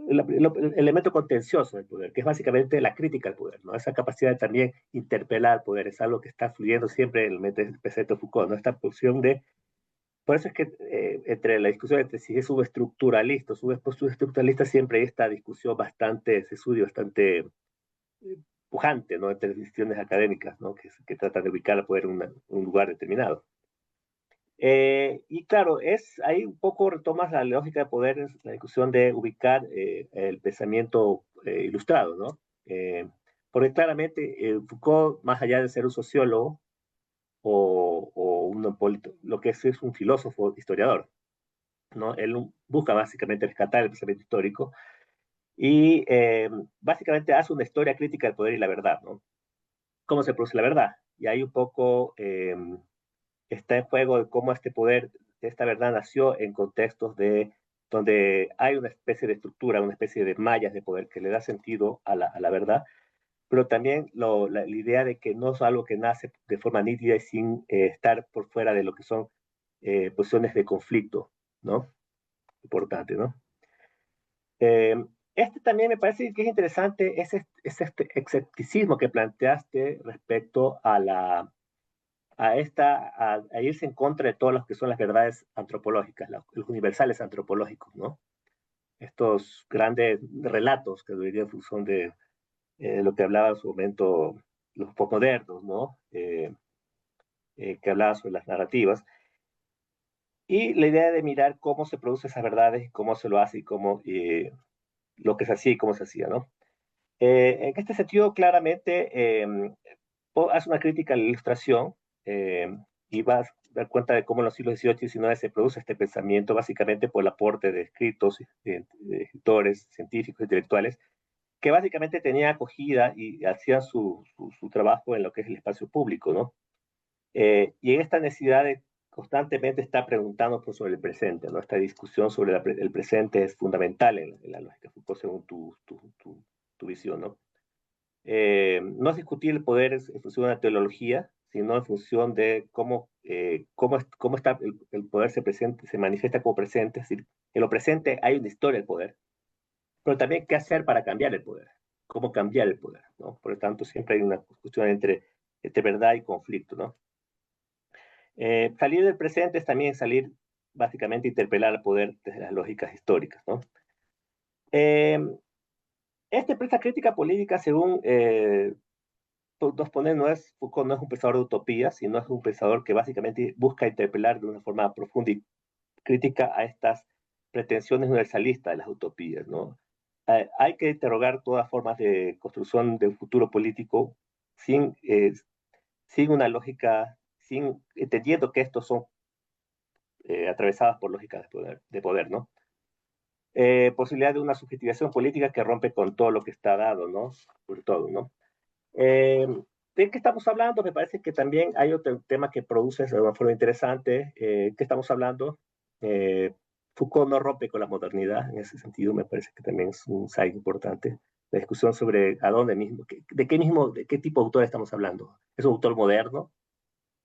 el elemento contencioso del poder, que es básicamente la crítica al poder, ¿no? Esa capacidad de también interpelar al poder es algo que está fluyendo siempre en el mente de Foucault, ¿no? Esta posición de Por eso es que entre la discusión entre si es subestructuralista o subestructuralista siempre hay esta discusión bastante, ese estudio bastante pujante, ¿no? Entre decisiones académicas, ¿no? Que tratan de ubicar al poder en un lugar determinado. Y claro, ahí un poco retomas la lógica de poder, la discusión de ubicar el pensamiento ilustrado, ¿no? Porque claramente Foucault, más allá de ser un sociólogo o un lo que es un filósofo historiador, ¿no? Él busca básicamente rescatar el pensamiento histórico y básicamente hace una historia crítica del poder y la verdad, ¿no? ¿Cómo se produce la verdad? Y ahí un poco está en juego de cómo este poder, esta verdad nació en contextos de donde hay una especie de estructura, una especie de mallas de poder que le da sentido a la verdad, pero también la idea de que no es algo que nace de forma nítida y sin estar por fuera de lo que son posiciones de conflicto, ¿no? Importante, ¿no? Eh, este también me parece que es interesante, es este escepticismo que planteaste respecto a irse en contra de todas las que son las verdades antropológicas, los universales antropológicos, ¿no? Estos grandes relatos que deberían son de lo que hablaba en su momento los postmodernos, ¿no? Que hablaba sobre las narrativas. Y la idea de mirar cómo se producen esas verdades, cómo se lo hace y cómo lo que se hacía y cómo se hacía, ¿no? En este sentido, claramente, hace una crítica a la ilustración y vas a dar cuenta de cómo en los siglos XVIII y XIX se produce este pensamiento, básicamente por el aporte de escritos, de escritores, científicos, intelectuales, que básicamente tenían acogida y hacían su trabajo en lo que es el espacio público, ¿no? Y en esta necesidad de constantemente estar preguntando por sobre el presente, ¿no? Esta discusión sobre el presente es fundamental en la lógica Foucault, según tu visión, ¿no? No es discutir el poder en función de la teología, sino en función de cómo está el poder se manifiesta como presente, es decir, en lo presente hay una historia del poder, pero también qué hacer para cambiar el poder, cómo cambiar el poder, ¿no? Por lo tanto, siempre hay una discusión entre verdad y conflicto, ¿no? Salir del presente es también salir, básicamente, interpelar al poder desde las lógicas históricas, ¿no? Eh, esta crítica política, según nos pone, Foucault no es un pensador de utopía, sino es un pensador que básicamente busca interpelar de una forma profunda y crítica a estas pretensiones universalistas de las utopías, ¿no? Hay que interrogar todas formas de construcción de un futuro político sin, sin una lógica, sin entendiendo que estos son atravesadas por lógicas de poder, ¿no? Posibilidad de una subjetivación política que rompe con todo lo que está dado, ¿no? Sobre todo, ¿no? Eh, ¿De qué estamos hablando? Me parece que también hay otro tema que produce de una forma interesante. ¿Qué estamos hablando? Eh, Foucault no rompe con la modernidad, en ese sentido me parece que también es un insight importante. La discusión sobre a dónde mismo, de qué tipo de autor estamos hablando. ¿Es un autor moderno?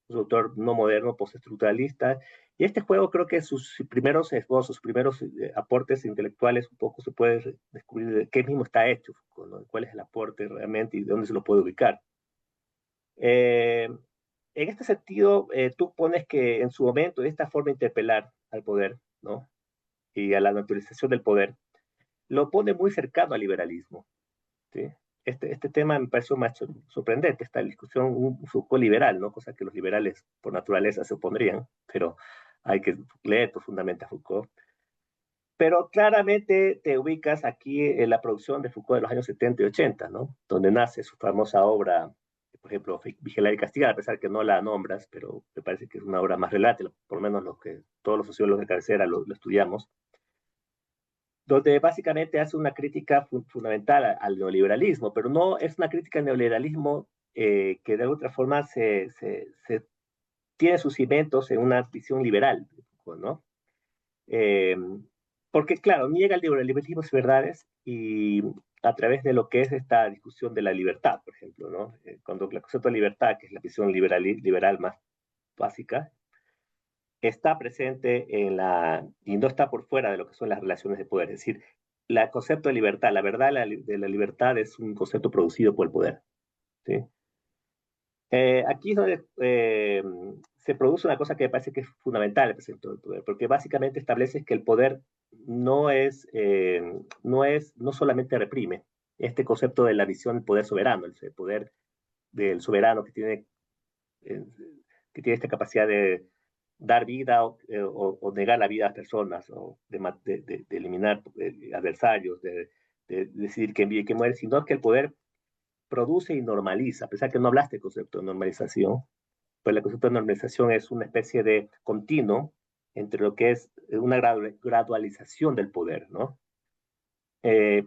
¿Es un autor no moderno, postestructuralista? Y este juego creo que sus primeros esbozos, sus primeros aportes intelectuales un poco se puede descubrir de qué mismo está hecho, ¿no? Cuál es el aporte realmente y de dónde se lo puede ubicar. Eh, en este sentido, tú pones que en su momento esta forma de interpelar al poder, ¿no? Y a la naturalización del poder, lo pone muy cercano al liberalismo, ¿sí? Este tema me pareció más sorprendente, esta discusión un Foucault liberal, ¿no? Cosa que los liberales por naturaleza se opondrían, pero hay que leer profundamente a Foucault. Pero claramente te ubicas aquí en la producción de Foucault de los años 70 y 80, ¿no? Donde nace su famosa obra, por ejemplo, Vigilar y Castigar, a pesar que no la nombras, pero me parece que es una obra más relevante, por lo menos los que todos los sociólogos de cabecera lo estudiamos, donde básicamente hace una crítica fundamental al neoliberalismo, pero no es una crítica al neoliberalismo que de otra forma tiene sus cimientos en una visión liberal, ¿no? Eh, Porque, claro, niega el liberalismo y verdades y a través de lo que es esta discusión de la libertad, por ejemplo, ¿no? Cuando el concepto de libertad, que es la visión liberal más básica, está presente y no está por fuera de lo que son las relaciones de poder. Es decir, el concepto de libertad, la verdad de la libertad es un concepto producido por el poder, ¿sí? Aquí es donde se produce una cosa que me parece que es fundamental el precepto del poder, porque básicamente establece que el poder no solamente reprime este concepto de la visión del poder soberano, el poder del soberano eh, que tiene esta capacidad de dar vida o negar la vida a las personas, o de eliminar adversarios, de decidir quién vive y quién muere, sino que el poder produce y normaliza, a pesar que no hablaste del concepto de normalización, pues el concepto de normalización es una especie de continuo entre lo que es una gradualización del poder, ¿no?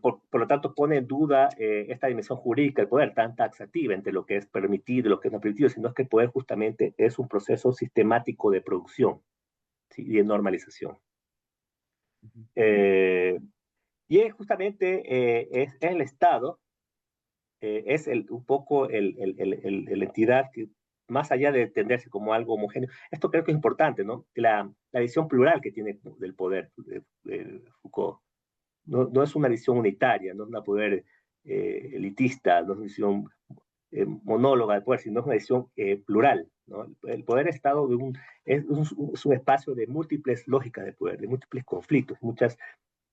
Por lo tanto, pone en duda esta dimensión jurídica del poder tan taxativa entre lo que es permitido y lo que no es permitido, sino que el poder justamente es un proceso sistemático de producción, ¿sí? Y de normalización. Ujú, Eh, y es justamente es el Estado, es un poco la entidad que, más allá de entenderse como algo homogéneo, esto creo que es importante, ¿no? La visión plural que tiene del poder de Foucault. No es una visión unitaria, no es una poder elitista, no es una visión monóloga del poder, sino es una visión plural, ¿no? El poder Estado es un espacio de múltiples lógicas de poder, de múltiples conflictos, muchas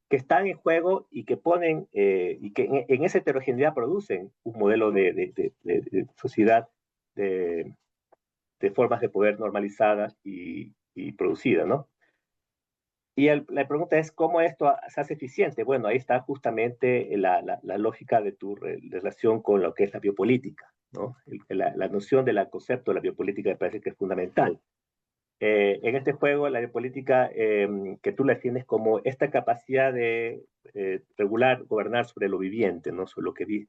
que están en juego y que ponen, y que en esa heterogeneidad producen un modelo de sociedad de, de, formas de poder normalizadas y producidas, ¿no? Y la pregunta es, ¿cómo esto se hace eficiente? Bueno, ahí está justamente la lógica de tu relación con lo que es la biopolítica, ¿no? La noción del concepto de la biopolítica me parece que es fundamental. En este juego, la biopolítica, que tú la defines como esta capacidad de regular, gobernar sobre lo viviente, ¿no? Sobre lo que vi.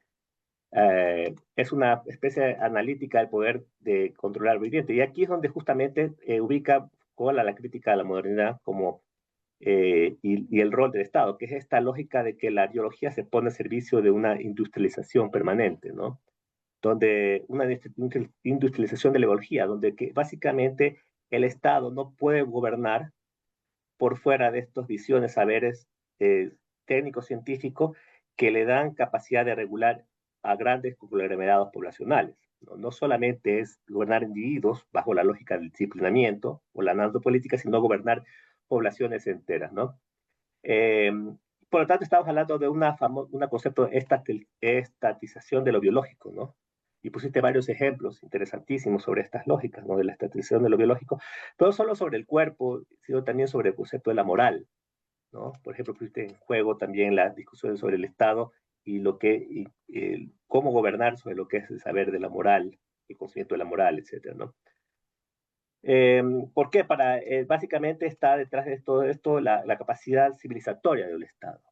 Es una especie analítica del poder de controlar lo viviente. Y aquí es donde justamente ubica con la crítica a la modernidad como y el rol del Estado, que es esta lógica de que la biología se pone al servicio de una industrialización permanente, ¿no? Donde una industrialización de la biología, donde que básicamente el Estado no puede gobernar por fuera de estas visiones, saberes eh, técnicos, científicos, que le dan capacidad de regular a grandes conglomerados poblacionales. No solamente es gobernar individuos bajo la lógica del disciplinamiento o la nanopolítica, sino gobernar poblaciones enteras, ¿no? Eh, por lo tanto, estamos hablando de una concepto de estatización de lo biológico, ¿no? Y pusiste varios ejemplos interesantísimos sobre estas lógicas, ¿no? De la estatización de lo biológico, pero no solo sobre el cuerpo, sino también sobre el concepto de la moral, ¿no? Por ejemplo, pusiste en juego también las discusiones sobre el Estado y cómo gobernar sobre lo que es el saber de la moral, el conocimiento de la moral, etcétera, ¿no? ¿Por qué? Básicamente está detrás de todo esto la capacidad civilizatoria del Estado,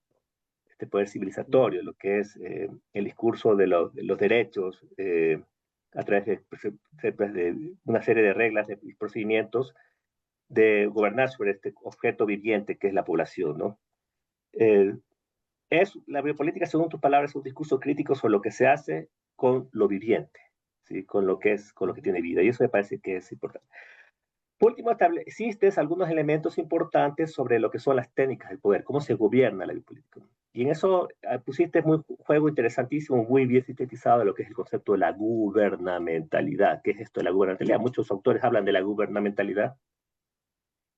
este poder ujú, civilizatorio, lo que es el discurso de los derechos a través de una serie de reglas y procedimientos de gobernar sobre este objeto viviente que es la población, ¿no? Eh, la biopolítica, según tus palabras, es un discurso crítico sobre lo que se hace con lo viviente, ¿sí? Con lo que ujú, tiene vida, y eso me parece que es importante. Por último, estableciste algunos elementos importantes sobre lo que son las técnicas del poder, cómo se gobierna la biopolítica. Y en eso pusiste un juego interesantísimo, muy bien sintetizado de lo que es el concepto de la gubernamentalidad. ¿Qué es esto de la gubernamentalidad? Muchos autores hablan de la gubernamentalidad,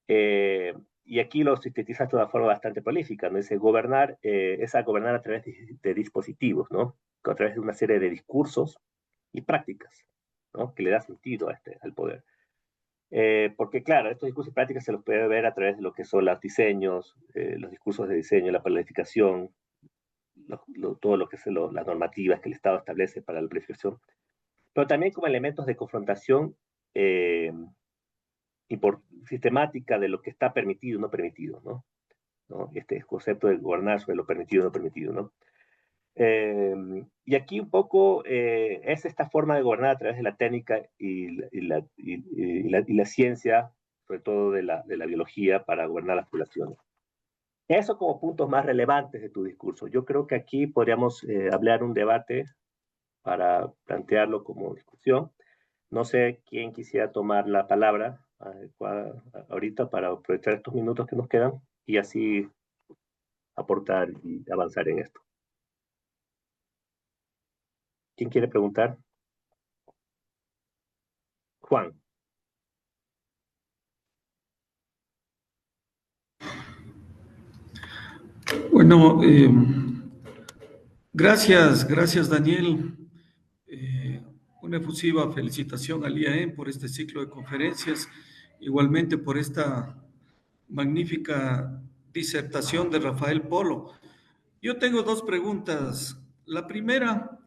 eh, y aquí lo sintetizaste de una forma bastante prolífica, ¿no? Dice, gobernar es a gobernar a través de dispositivos, ¿no? A través de una serie de discursos y prácticas, ¿no? Que le da sentido al poder. Porque claro, estos discursos y prácticas se los puede ver a través de lo que son los diseños, los discursos de diseño, la planificación, todo lo que son las normativas que el Estado establece para la planificación, pero también como elementos de confrontación eh, sistemática de lo que está permitido y no permitido, ¿no? ¿No? Este concepto de gobernar sobre lo permitido y no permitido, ¿no? Eh, y aquí un poco es esta forma de gobernar a través de la técnica y la ciencia, sobre todo de la biología, para gobernar las poblaciones. Eso como puntos más relevantes de tu discurso. Yo creo que aquí podríamos hablar un debate para plantearlo como discusión. No sé quién quisiera tomar la palabra ahorita para aprovechar estos minutos que nos quedan y así aportar y avanzar en esto. ¿Quién quiere preguntar? Juan. Bueno, gracias Daniel. Eh, una efusiva felicitación al IAEN por este ciclo de conferencias, igualmente por esta magnífica disertación de Rafael Polo. Yo tengo dos preguntas. La primera,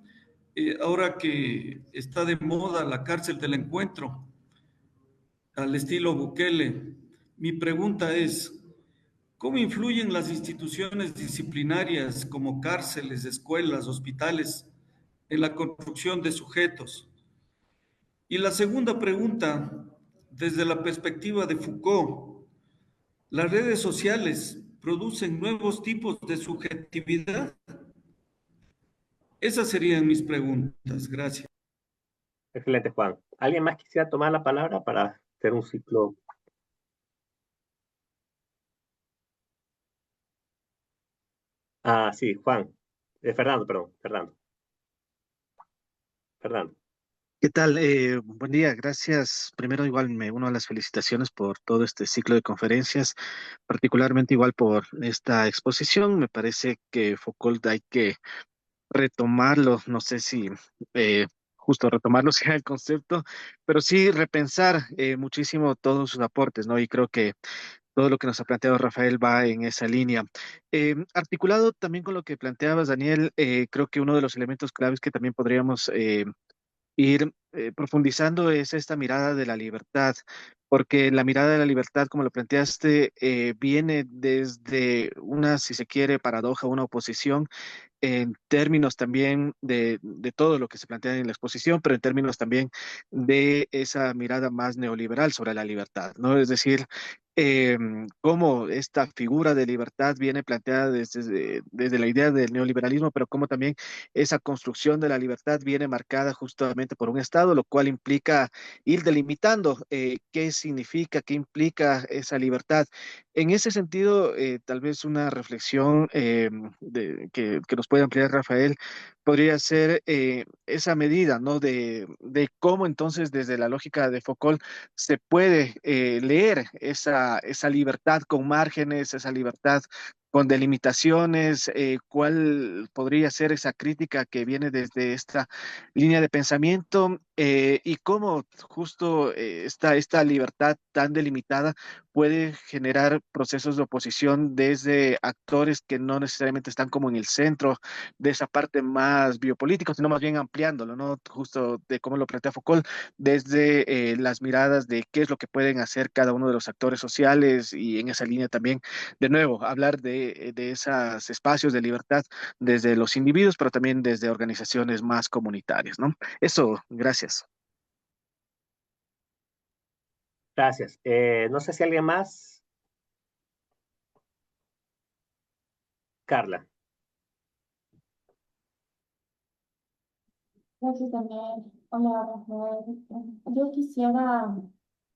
ahora que está de moda la cárcel del encuentro, al estilo Bukele, mi pregunta es, ¿cómo influyen las instituciones disciplinarias como cárceles, escuelas, hospitales en la construcción de sujetos? Y la segunda pregunta, desde la perspectiva de Foucault, ¿las redes sociales producen nuevos tipos de subjetividad? Esas serían mis preguntas. Gracias. Excelente, Juan. ¿Alguien más quisiera tomar la palabra para hacer un ciclo? Ah, sí, Juan. Fernando, perdón, Fernando. Fernando. ¿Qué tal? Buen día, gracias. Primero, igual me uno a las felicitaciones por todo este ciclo de conferencias, particularmente igual por esta exposición. Me parece que Foucault hay que retomarlo, no sé si justo retomarlo sea el concepto, pero sí repensar muchísimo todos sus aportes, ¿no? Y creo que todo lo que nos ha planteado Rafael va en esa línea. Articulado también con lo que planteabas, Daniel, creo que uno de los elementos claves que también podríamos ir profundizando es esta mirada de la libertad, porque la mirada de la libertad, como lo planteaste, viene desde una, si se quiere, paradoja, una oposición en términos también de todo lo que se plantea en la exposición, pero en términos también de esa mirada más neoliberal sobre la libertad, ¿no? Es decir, cómo esta figura de libertad viene planteada desde la idea del neoliberalismo, pero cómo también esa construcción de la libertad viene marcada justamente por un Estado, lo cual implica ir delimitando qué significa, qué implica esa libertad. En ese sentido, tal vez una reflexión que nos puede ampliar Rafael podría ser esa medida, ¿no? De cómo entonces desde la lógica de Foucault se puede leer esa libertad con márgenes, esa libertad con delimitaciones, cuál podría ser esa crítica que viene desde esta línea de pensamiento y cómo justo esta libertad tan delimitada puede generar procesos de oposición desde actores que no necesariamente están como en el centro de esa parte más biopolítica, sino más bien ampliándolo, ¿no? Justo de cómo lo plantea Foucault, desde las miradas de qué es lo que pueden hacer cada uno de los actores sociales y en esa línea también, de nuevo, hablar de esos espacios de libertad desde los individuos, pero también desde organizaciones más comunitarias, ¿no? Eso, gracias. Gracias. No sé si alguien más. Carla. Gracias también. Hola, Rafael. Yo quisiera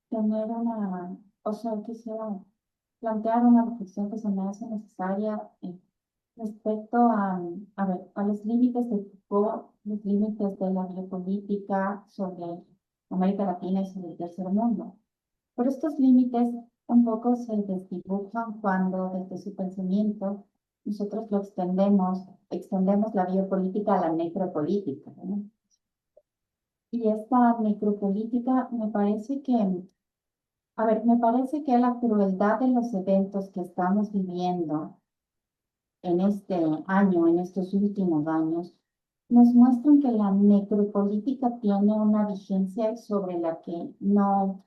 tener una, o sea, quisiera plantear una reflexión que se me hace necesaria respecto a ver, a los límites de Foucault, los límites de la biopolítica sobre América Latina y sobre el tercer mundo. Pero estos límites un poco se desdibujan cuando desde su pensamiento nosotros lo extendemos la biopolítica a la necropolítica, ¿no? Y esta necropolítica me parece a ver, me parece que la crueldad de los eventos que estamos viviendo en este año, en estos últimos años, nos muestran que la necropolítica tiene una vigencia sobre la que no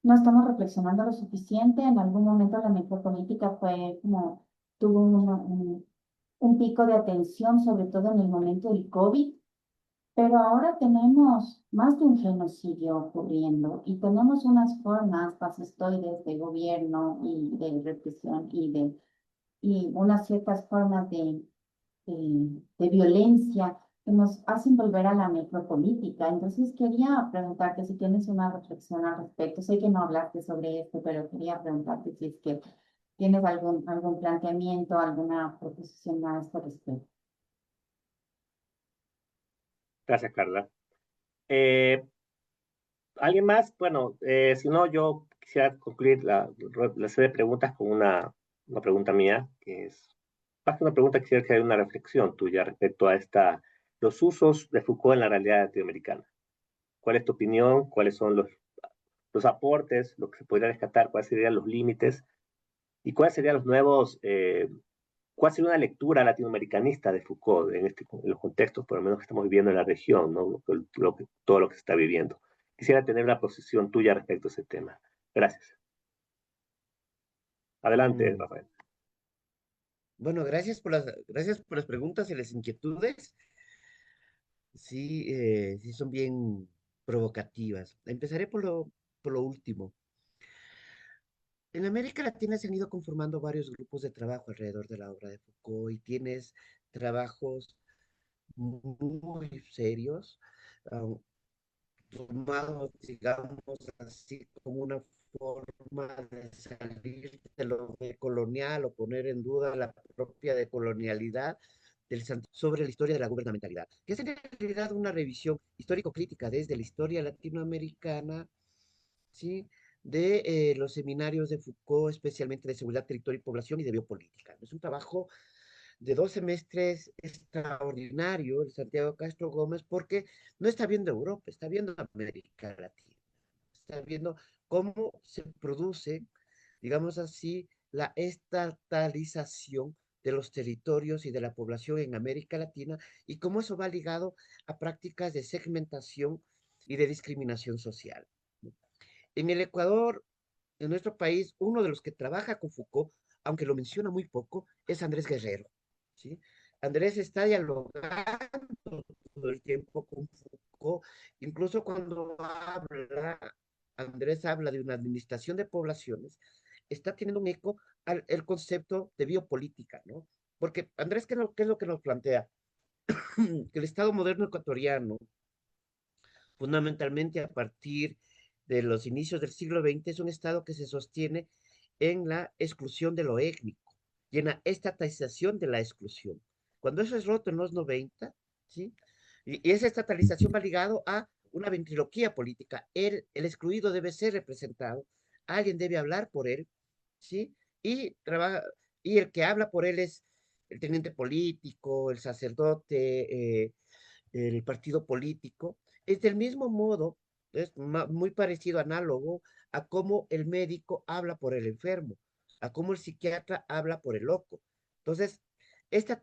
estamos reflexionando lo suficiente. En algún momento la necropolítica fue como, tuvo un pico de atención, sobre todo en el momento del COVID, pero ahora tenemos más de un genocidio ocurriendo y tenemos unas formas fascistoides de gobierno y de represión y unas ciertas formas de violencia que nos hacen volver a la necropolítica. Entonces quería preguntarte si tienes una reflexión al respecto. Sé que no hablaste sobre esto, pero quería preguntarte si es que tienes algún planteamiento, alguna proposición a este respecto. Gracias, Carla. Eh, ¿Alguien más? Bueno, si no, yo quisiera concluir la serie de preguntas con una pregunta mía, que es, más que una pregunta, quisiera que haya una reflexión tuya respecto a los usos de Foucault en la realidad latinoamericana. ¿Cuál es tu opinión? ¿Cuáles son los aportes, lo que se podría rescatar? ¿Cuáles serían los límites? ¿Y cuáles serían los nuevos, cuál sería una lectura latinoamericanista de Foucault en los contextos, por lo menos que estamos viviendo en la región, ¿no? Todo lo que se está viviendo? Quisiera tener una posición tuya respecto a ese tema. Gracias. Adelante, Mm, Rafael. Bueno, gracias por las preguntas y las inquietudes. Sí, sí son bien provocativas. Empezaré por lo último. En América Latina se han ido conformando varios grupos de trabajo alrededor de la obra de Foucault y tienes trabajos muy serios, ah, tomados, digamos así, como una forma de salir de lo colonial o poner en duda la propia decolonialidad sobre la historia de la gubernamentalidad, que es en realidad una revisión histórico-crítica desde la historia latinoamericana, ¿sí? De los seminarios de Foucault, especialmente de seguridad, territorio y población y de biopolítica. Es un trabajo de 2 semestres extraordinario, el Santiago Castro Gómez, porque no está viendo Europa, está viendo América Latina, está viendo cómo se produce, digamos así, la estatalización de los territorios y de la población en América Latina y cómo eso va ligado a prácticas de segmentación y de discriminación social. En el Ecuador, en nuestro país, uno de los que trabaja con Foucault, aunque lo menciona muy poco, es Andrés Guerrero, ¿sí? Andrés está dialogando todo el tiempo con Foucault, incluso cuando Andrés habla de una administración de poblaciones, está teniendo un eco al el concepto de biopolítica, ¿no? Porque Andrés, qué es lo que nos plantea? Que el Estado moderno ecuatoriano, fundamentalmente a partir de los inicios del siglo XX, es un Estado que se sostiene en la exclusión de lo étnico y en la estatalización de la exclusión. Cuando eso es roto en los 90, ¿sí? Y esa estatalización va ligado a una ventriloquía política. El excluido debe ser representado, alguien debe hablar por él, ¿sí? Y, trabaja, y el que habla por él es el teniente político, el sacerdote, el partido político, es del mismo modo, es muy parecido, análogo a cómo el médico habla por el enfermo, a cómo el psiquiatra habla por el loco. Entonces, esta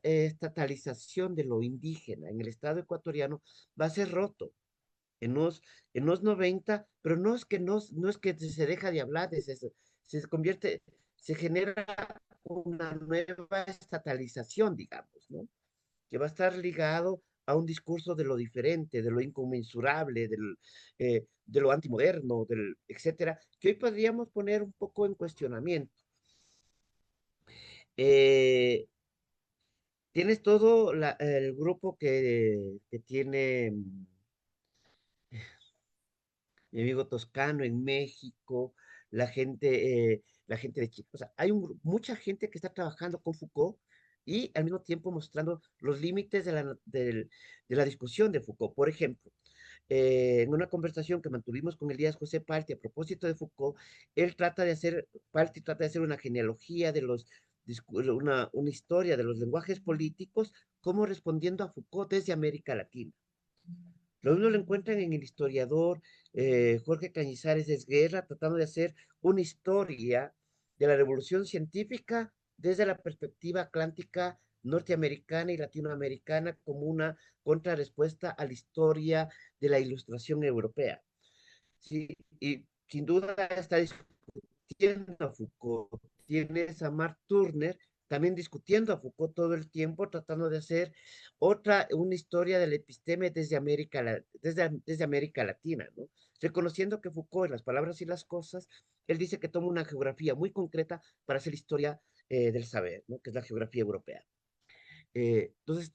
estatalización de lo indígena en el Estado ecuatoriano va a ser roto en los 90, pero no es que se deja de hablar, se convierte, se genera una nueva estatalización, digamos, ¿no? Que va a estar ligado a un discurso de lo diferente, de lo inconmensurable, de lo antimoderno, etcétera, que hoy podríamos poner un poco en cuestionamiento. Eh, Tienes todo el grupo que tiene mi amigo Toscano en México, la gente de Chile. O sea, hay mucha gente que está trabajando con Foucault y al mismo tiempo mostrando los límites de la discusión de Foucault. Por ejemplo, en una conversación que mantuvimos con Elías José Palti a propósito de Foucault, Palti trata de hacer una genealogía de una historia de los lenguajes políticos, como respondiendo a Foucault desde América Latina. Lo mismo lo encuentran en el historiador Jorge Cañizares Esguerra, tratando de hacer una historia de la revolución científica desde la perspectiva atlántica norteamericana y latinoamericana como una contrarrespuesta a la historia de la ilustración europea. Sí, y sin duda está discutiendo a Foucault. Tienes a Mark Turner también discutiendo a Foucault todo el tiempo, tratando de hacer una historia del episteme desde América Latina, ¿no? Reconociendo que Foucault, en las palabras y las cosas, él dice que toma una geografía muy concreta para hacer historia del saber, ¿no? Que es la geografía europea. Entonces,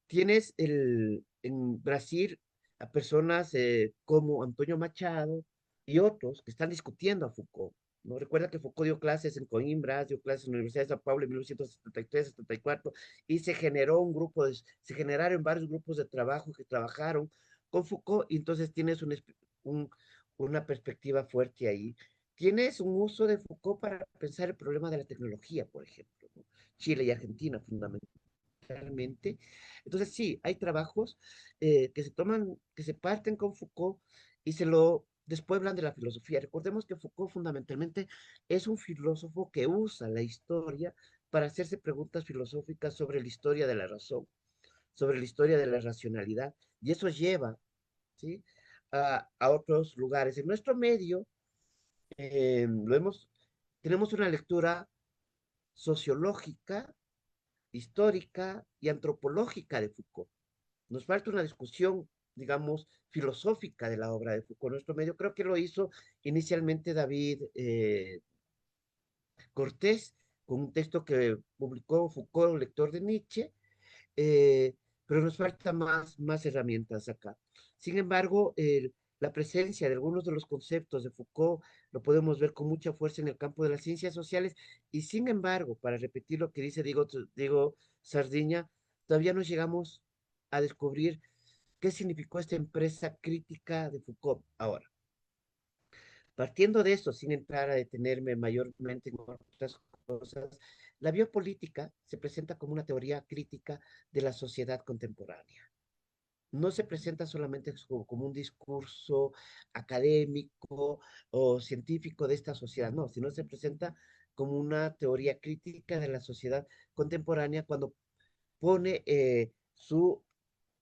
tienes en Brasil a personas como Antonio Machado y otros que están discutiendo a Foucault. ¿No? Recuerda que Foucault dio clases en Coimbra, dio clases en la Universidad de Sao Paulo en 1973-74 y se generaron varios grupos de trabajo que trabajaron con Foucault y entonces tienes una perspectiva fuerte ahí. Tienes un uso de Foucault para pensar el problema de la tecnología, por ejemplo, ¿no? Chile y Argentina fundamentalmente. Entonces sí, hay trabajos que se toman, que se parten con Foucault y se lo despueblan de la filosofía. Recordemos que Foucault fundamentalmente es un filósofo que usa la historia para hacerse preguntas filosóficas sobre la historia de la razón, sobre la historia de la racionalidad, y eso lleva, ¿sí?, a otros lugares. En nuestro medio, lo hemos, tenemos una lectura sociológica, histórica y antropológica de Foucault. Nos falta una discusión, digamos, filosófica de la obra de Foucault. Nuestro medio creo que lo hizo inicialmente David Cortés, con un texto que publicó Foucault, lector de Nietzsche, eh, pero nos falta más herramientas acá. Sin embargo, la presencia de algunos de los conceptos de Foucault lo podemos ver con mucha fuerza en el campo de las ciencias sociales y sin embargo, para repetir lo que dice Diego Sardiña, todavía no llegamos a descubrir qué significó esta empresa crítica de Foucault. Ahora, partiendo de eso, sin entrar a detenerme mayormente en otras cosas, la biopolítica se presenta como una teoría crítica de la sociedad contemporánea. No se presenta solamente como un discurso académico o científico de esta sociedad, no, sino se presenta como una teoría crítica de la sociedad contemporánea cuando pone su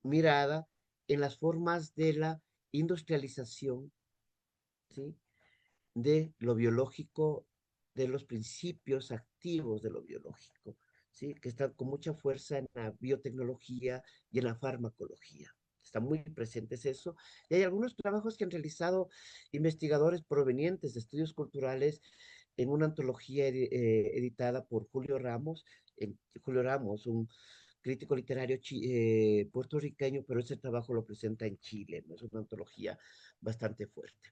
mirada en las formas de la industrialización, ¿sí?, de lo biológico, de los principios activos de lo biológico, ¿sí?, que están con mucha fuerza en la biotecnología y en la farmacología. Está muy presente eso. Y hay algunos trabajos que han realizado investigadores provenientes de estudios culturales en una antología editada por Julio Ramos, un crítico literario puertorriqueño, pero ese trabajo lo presenta en Chile, ¿no? Es una antología bastante fuerte.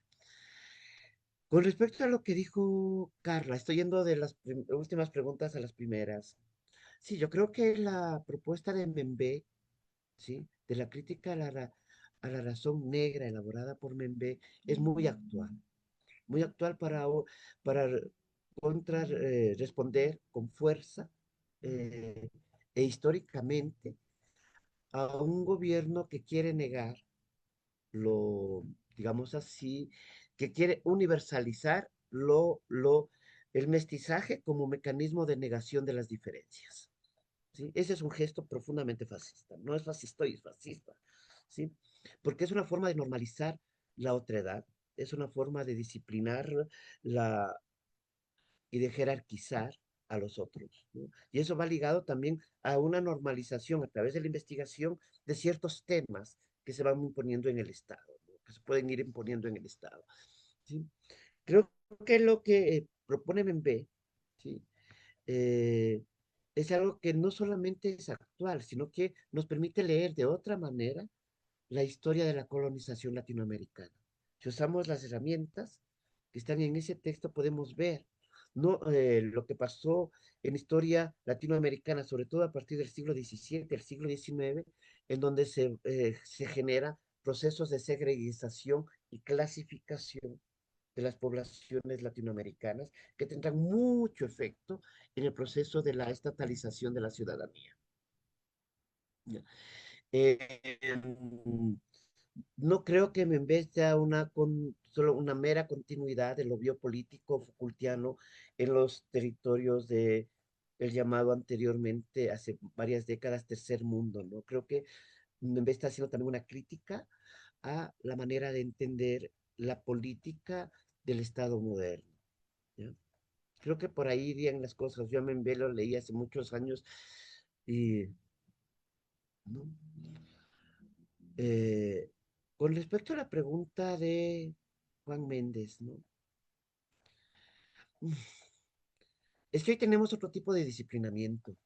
Con respecto a lo que dijo Carla, estoy yendo de las últimas preguntas a las primeras. Sí, yo creo que la propuesta de Membe, ¿sí?, de la crítica a la razón negra elaborada por Membe es muy actual para responder con fuerza e históricamente a un gobierno que quiere negar lo, digamos así, que quiere universalizar el mestizaje como mecanismo de negación de las diferencias, ¿sí? Ese es un gesto profundamente fascista, no es fascista, es fascista, ¿sí? Porque es una forma de normalizar la otredad, es una forma de disciplinar la, y de jerarquizar a los otros, ¿no? Y eso va ligado también a una normalización a través de la investigación de ciertos temas que se van imponiendo en el Estado, ¿no?, que se pueden ir imponiendo en el Estado, ¿sí? Creo que lo que propone Membe, ¿sí?, eh, es algo que no solamente es actual, sino que nos permite leer de otra manera la historia de la colonización latinoamericana. Si usamos las herramientas que están en ese texto, podemos ver, no, lo que pasó en historia latinoamericana, sobre todo a partir del siglo XVII, el siglo XIX, en donde se genera procesos de segregación y clasificación de las poblaciones latinoamericanas que tendrán mucho efecto en el proceso de la estatalización de la ciudadanía. Eh, no creo que Membé sea solo una mera continuidad de lo biopolítico Foucaultiano en los territorios de el llamado anteriormente, hace varias décadas, tercer mundo, ¿no? Creo que Membé está haciendo también una crítica a la manera de entender la política del Estado moderno, ¿ya? Creo que por ahí irían las cosas. Yo a Membé lo leí hace muchos años y, ¿no? Eh, con respecto a la pregunta de Juan Méndez, ¿no? Es que hoy tenemos otro tipo de disciplinamiento.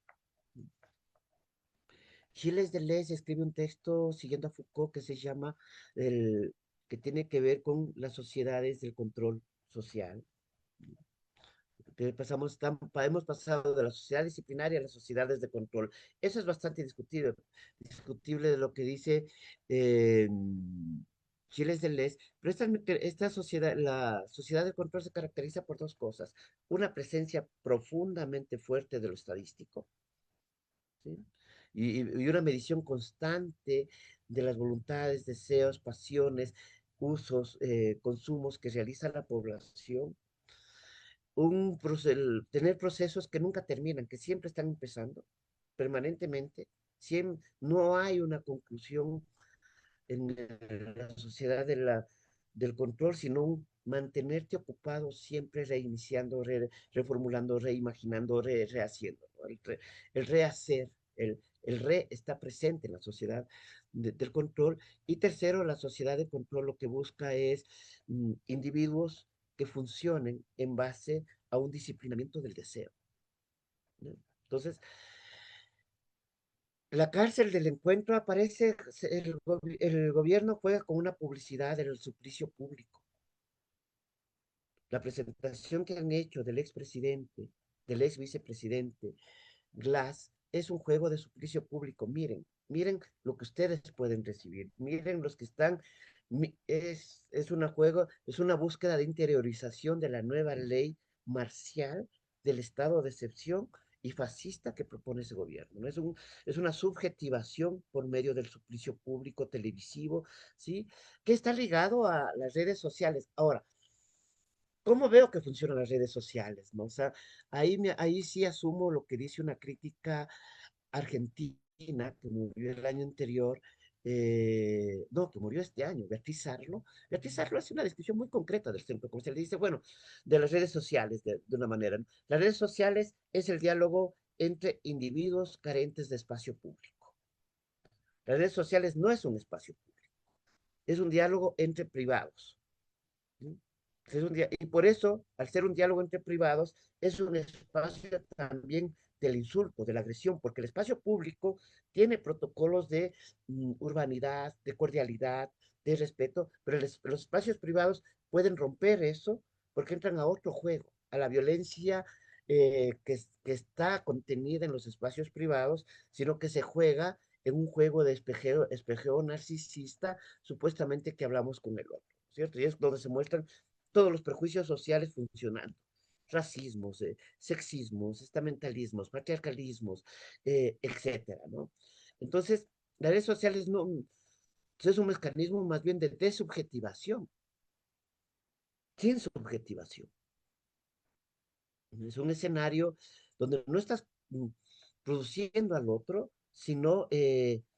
Gilles Deleuze escribe un texto siguiendo a Foucault que se llama que tiene que ver con las sociedades del control social. Que hemos pasado de la sociedad disciplinaria a las sociedades de control. Eso es bastante discutible de lo que dice eh, Gilles Deleuze, pero esta sociedad, la sociedad de control se caracteriza por dos cosas. Una presencia profundamente fuerte de lo estadístico, ¿sí? Y una medición constante de las voluntades, deseos, pasiones, usos, consumos que realiza la población. Tener procesos que nunca terminan, que siempre están empezando permanentemente. No hay una conclusión en la sociedad del control, sino mantenerte ocupado siempre reiniciando, reformulando, reimaginando, rehaciendo, ¿no? El rehacer, el re está presente en la sociedad del control. Y tercero, la sociedad de control lo que busca es individuos que funcionen en base a un disciplinamiento del deseo, ¿no? Entonces, la cárcel del encuentro aparece, el gobierno juega con una publicidad del suplicio público. La presentación que han hecho del expresidente, del ex vicepresidente Glass, es un juego de suplicio público. Miren, miren lo que ustedes pueden recibir. Miren los que están. Es una búsqueda de interiorización de la nueva ley marcial del estado de excepción y fascista que propone ese gobierno, ¿no? Es una subjetivación por medio del suplicio público televisivo, ¿sí? Que está ligado a las redes sociales. Ahora, ¿cómo veo que funcionan las redes sociales, no? O sea, ahí sí asumo lo que dice una crítica argentina que murió el año anterior, no, que murió este año, Beatriz Arlo. Beatriz Arlo hace una descripción muy concreta del centro comercial. Dice, bueno, de las redes sociales, de una manera, ¿no? Las redes sociales es el diálogo entre individuos carentes de espacio público. Las redes sociales no es un espacio público, es un diálogo entre privados. ¿Sí? Y por eso, al ser un diálogo entre privados, es un espacio también del insulto, de la agresión, porque el espacio público tiene protocolos de urbanidad, de cordialidad, de respeto, pero los espacios privados pueden romper eso porque entran a otro juego, a la violencia que está contenida en los espacios privados, sino que se juega en un juego de espejeo narcisista, supuestamente que hablamos con el otro, ¿cierto? Y es donde se muestran todos los prejuicios sociales funcionando. Racismos, sexismos, estamentalismos, patriarcalismos, etcétera, ¿no? Entonces, las redes sociales no, es un mecanismo más bien de desubjetivación, sin subjetivación. Es un escenario donde no estás produciendo al otro, sino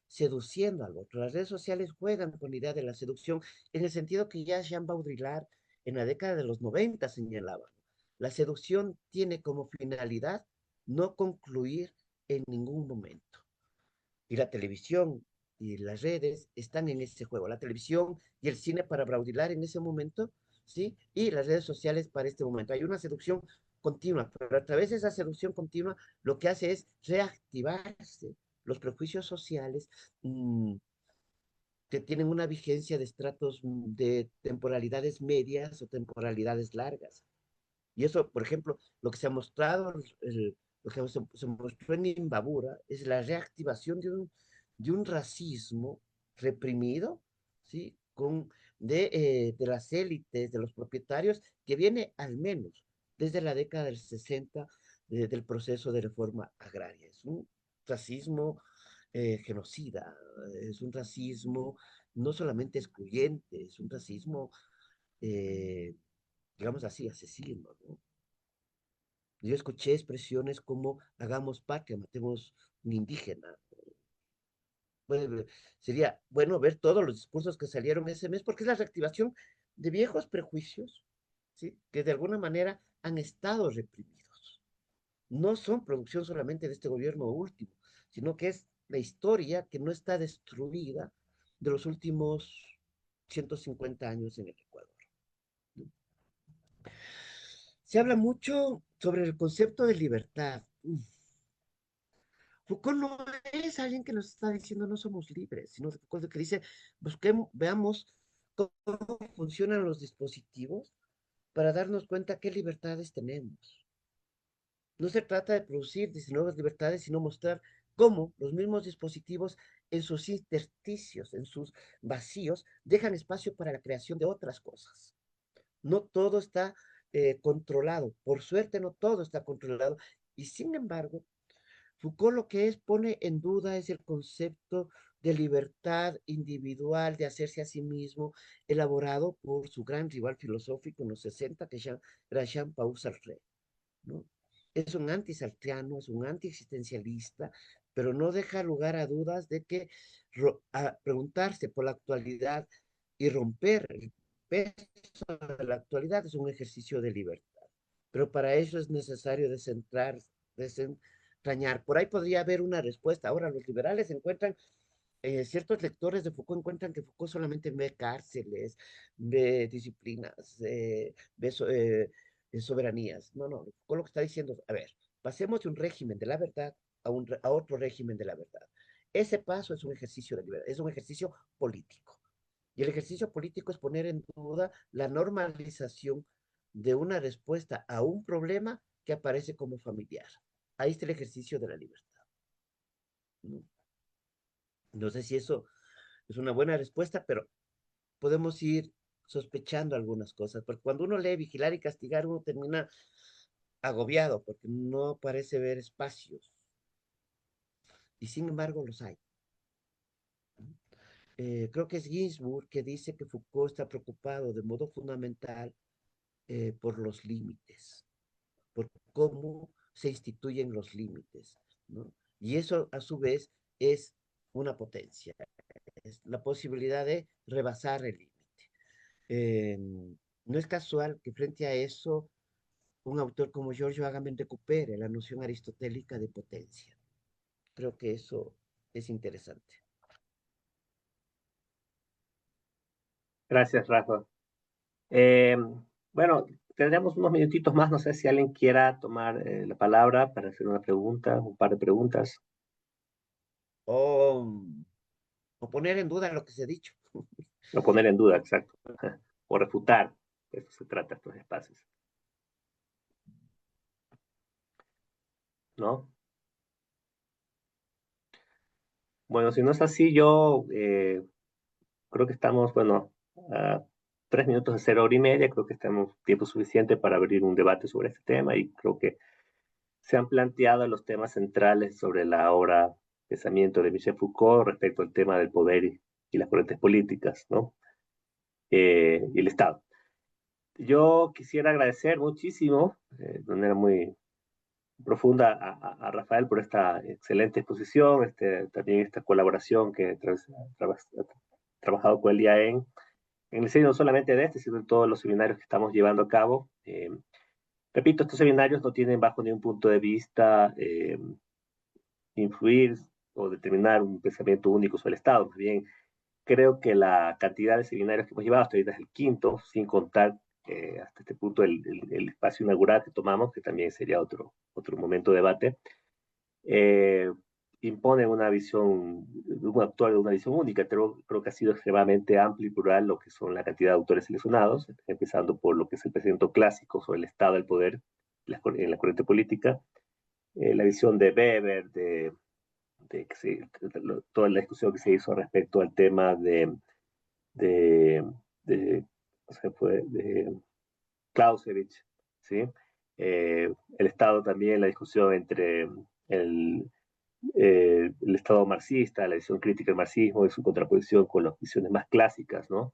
seduciendo al otro. Las redes sociales juegan con la idea de la seducción en el sentido que ya Jean Baudrillard en la década de los 90 señalaba. La seducción tiene como finalidad no concluir en ningún momento. Y la televisión y las redes están en ese juego. La televisión y el cine para Baudrillard en ese momento, ¿sí? Y las redes sociales para este momento. Hay una seducción continua, pero a través de esa seducción continua lo que hace es reactivarse los prejuicios sociales que tienen una vigencia de estratos de temporalidades medias o temporalidades largas. Y eso, por ejemplo, lo que se ha mostrado, lo que se mostró en Imbabura es la reactivación de un racismo reprimido, ¿sí? De las élites, de los propietarios, que viene al menos desde la década del 60 del proceso de reforma agraria. Es un racismo genocida, es un racismo no solamente excluyente, es un racismo, eh, digamos así, asesino, ¿no? Yo escuché expresiones como hagamos patria, matemos un indígena. Bueno, sería bueno ver todos los discursos que salieron ese mes, porque es la reactivación de viejos prejuicios, ¿sí? Que de alguna manera han estado reprimidos. No son producción solamente de este gobierno último, sino que es la historia que no está destruida de los últimos 150 años en el Ecuador. Se habla mucho sobre el concepto de libertad. Foucault no es alguien que nos está diciendo no somos libres, sino Foucault que dice, busquemos, veamos cómo funcionan los dispositivos para darnos cuenta qué libertades tenemos. No se trata de producir nuevas libertades, sino mostrar cómo los mismos dispositivos en sus intersticios, en sus vacíos, dejan espacio para la creación de otras cosas. No todo está controlado. Por suerte, no todo está controlado. Y sin embargo, Foucault lo que es, pone en duda es el concepto de libertad individual, de hacerse a sí mismo, elaborado por su gran rival filosófico en los 60, que era Jean-Paul Sartre, ¿no? Es un antisartriano, es un antiexistencialista, pero no deja lugar a dudas de que a preguntarse por la actualidad y romper el peso de la actualidad es un ejercicio de libertad. Pero para eso es necesario desentrañar. Por ahí podría haber una respuesta. Ahora, los liberales encuentran, ciertos lectores de Foucault encuentran que Foucault solamente ve cárceles, ve disciplinas, ve soberanías. No, no, Foucault lo que está diciendo es, a ver, pasemos de un régimen de la verdad a otro régimen de la verdad. Ese paso es un ejercicio de libertad, es un ejercicio político. Y el ejercicio político es poner en duda la normalización de una respuesta a un problema que aparece como familiar. Ahí está el ejercicio de la libertad. No, no sé si eso es una buena respuesta, pero podemos ir sospechando algunas cosas, porque cuando uno lee Vigilar y Castigar, uno termina agobiado, porque no parece ver espacios, y sin embargo los hay. Creo que es Ginsburg que dice que Foucault está preocupado de modo fundamental por los límites, por cómo se instituyen los límites, ¿no? Y eso, a su vez, es una potencia, es la posibilidad de rebasar el límite. Eh, no es casual que frente a eso un autor como Giorgio Agamben recupere la noción aristotélica de potencia. Creo que eso es interesante. Gracias, Rafa. Eh, bueno, tendremos unos minutitos más. No sé si alguien quiera tomar la palabra para hacer una pregunta, un par de preguntas. O, o poner en duda lo que se ha dicho. O poner en duda, exacto. O refutar. De eso se trata estos espacios, ¿no? Bueno, si no es así, yo creo que estamos, bueno, a 3 minutos de 0 hora y media. Creo que tenemos tiempo suficiente para abrir un debate sobre este tema y creo que se han planteado los temas centrales sobre la obra Pensamiento de Michel Foucault respecto al tema del poder y las corrientes políticas, ¿no? Y el Estado. Yo quisiera agradecer muchísimo, de manera muy profunda, a Rafael por esta excelente exposición, también esta colaboración que ha trabajado con el IAEN, en el seno no solamente de este, sino en todos los seminarios que estamos llevando a cabo. Repito, estos seminarios no tienen bajo ningún punto de vista influir o determinar un pensamiento único sobre el Estado. Más bien, creo que la cantidad de seminarios que hemos llevado hasta ahorita es el quinto, sin contar hasta este punto el espacio inaugural que tomamos, que también sería otro momento de debate, eh, impone una visión, un autor de una visión única. Creo que ha sido extremadamente amplio y plural lo que son la cantidad de autores seleccionados, empezando por lo que es el pensamiento clásico sobre el Estado del poder en la corriente política, la visión de Weber, toda la discusión que se hizo respecto al tema de, de, o sea, de Clausewitz, ¿sí? El Estado también, la discusión entre el Estado marxista, la visión crítica del marxismo y su contraposición con las visiones más clásicas, ¿no?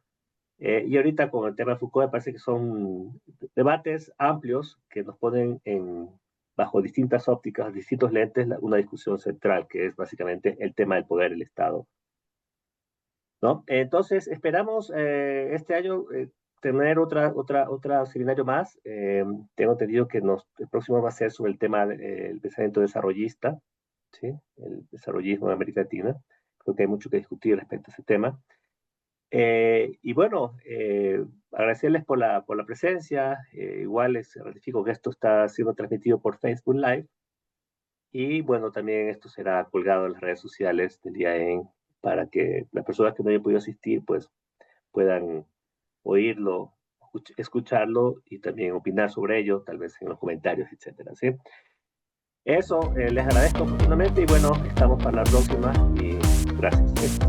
Y ahorita con el tema de Foucault me parece que son debates amplios que nos ponen bajo distintas ópticas, distintos lentes, una discusión central, que es básicamente el tema del poder del Estado, ¿no? Entonces, esperamos este año tener otra seminario más. Tengo entendido que el próximo va a ser sobre el tema del pensamiento desarrollista, ¿sí? El desarrollismo en América Latina. Creo que hay mucho que discutir respecto a ese tema. Y bueno, agradecerles por la presencia. Igual les ratifico que esto está siendo transmitido por Facebook Live. Y bueno, también esto será colgado en las redes sociales del IAEN para que las personas que no hayan podido asistir pues puedan oírlo, escucharlo y también opinar sobre ello, tal vez en los comentarios, etcétera, ¿sí? Eso, les agradezco profundamente y bueno, estamos para la próxima y gracias.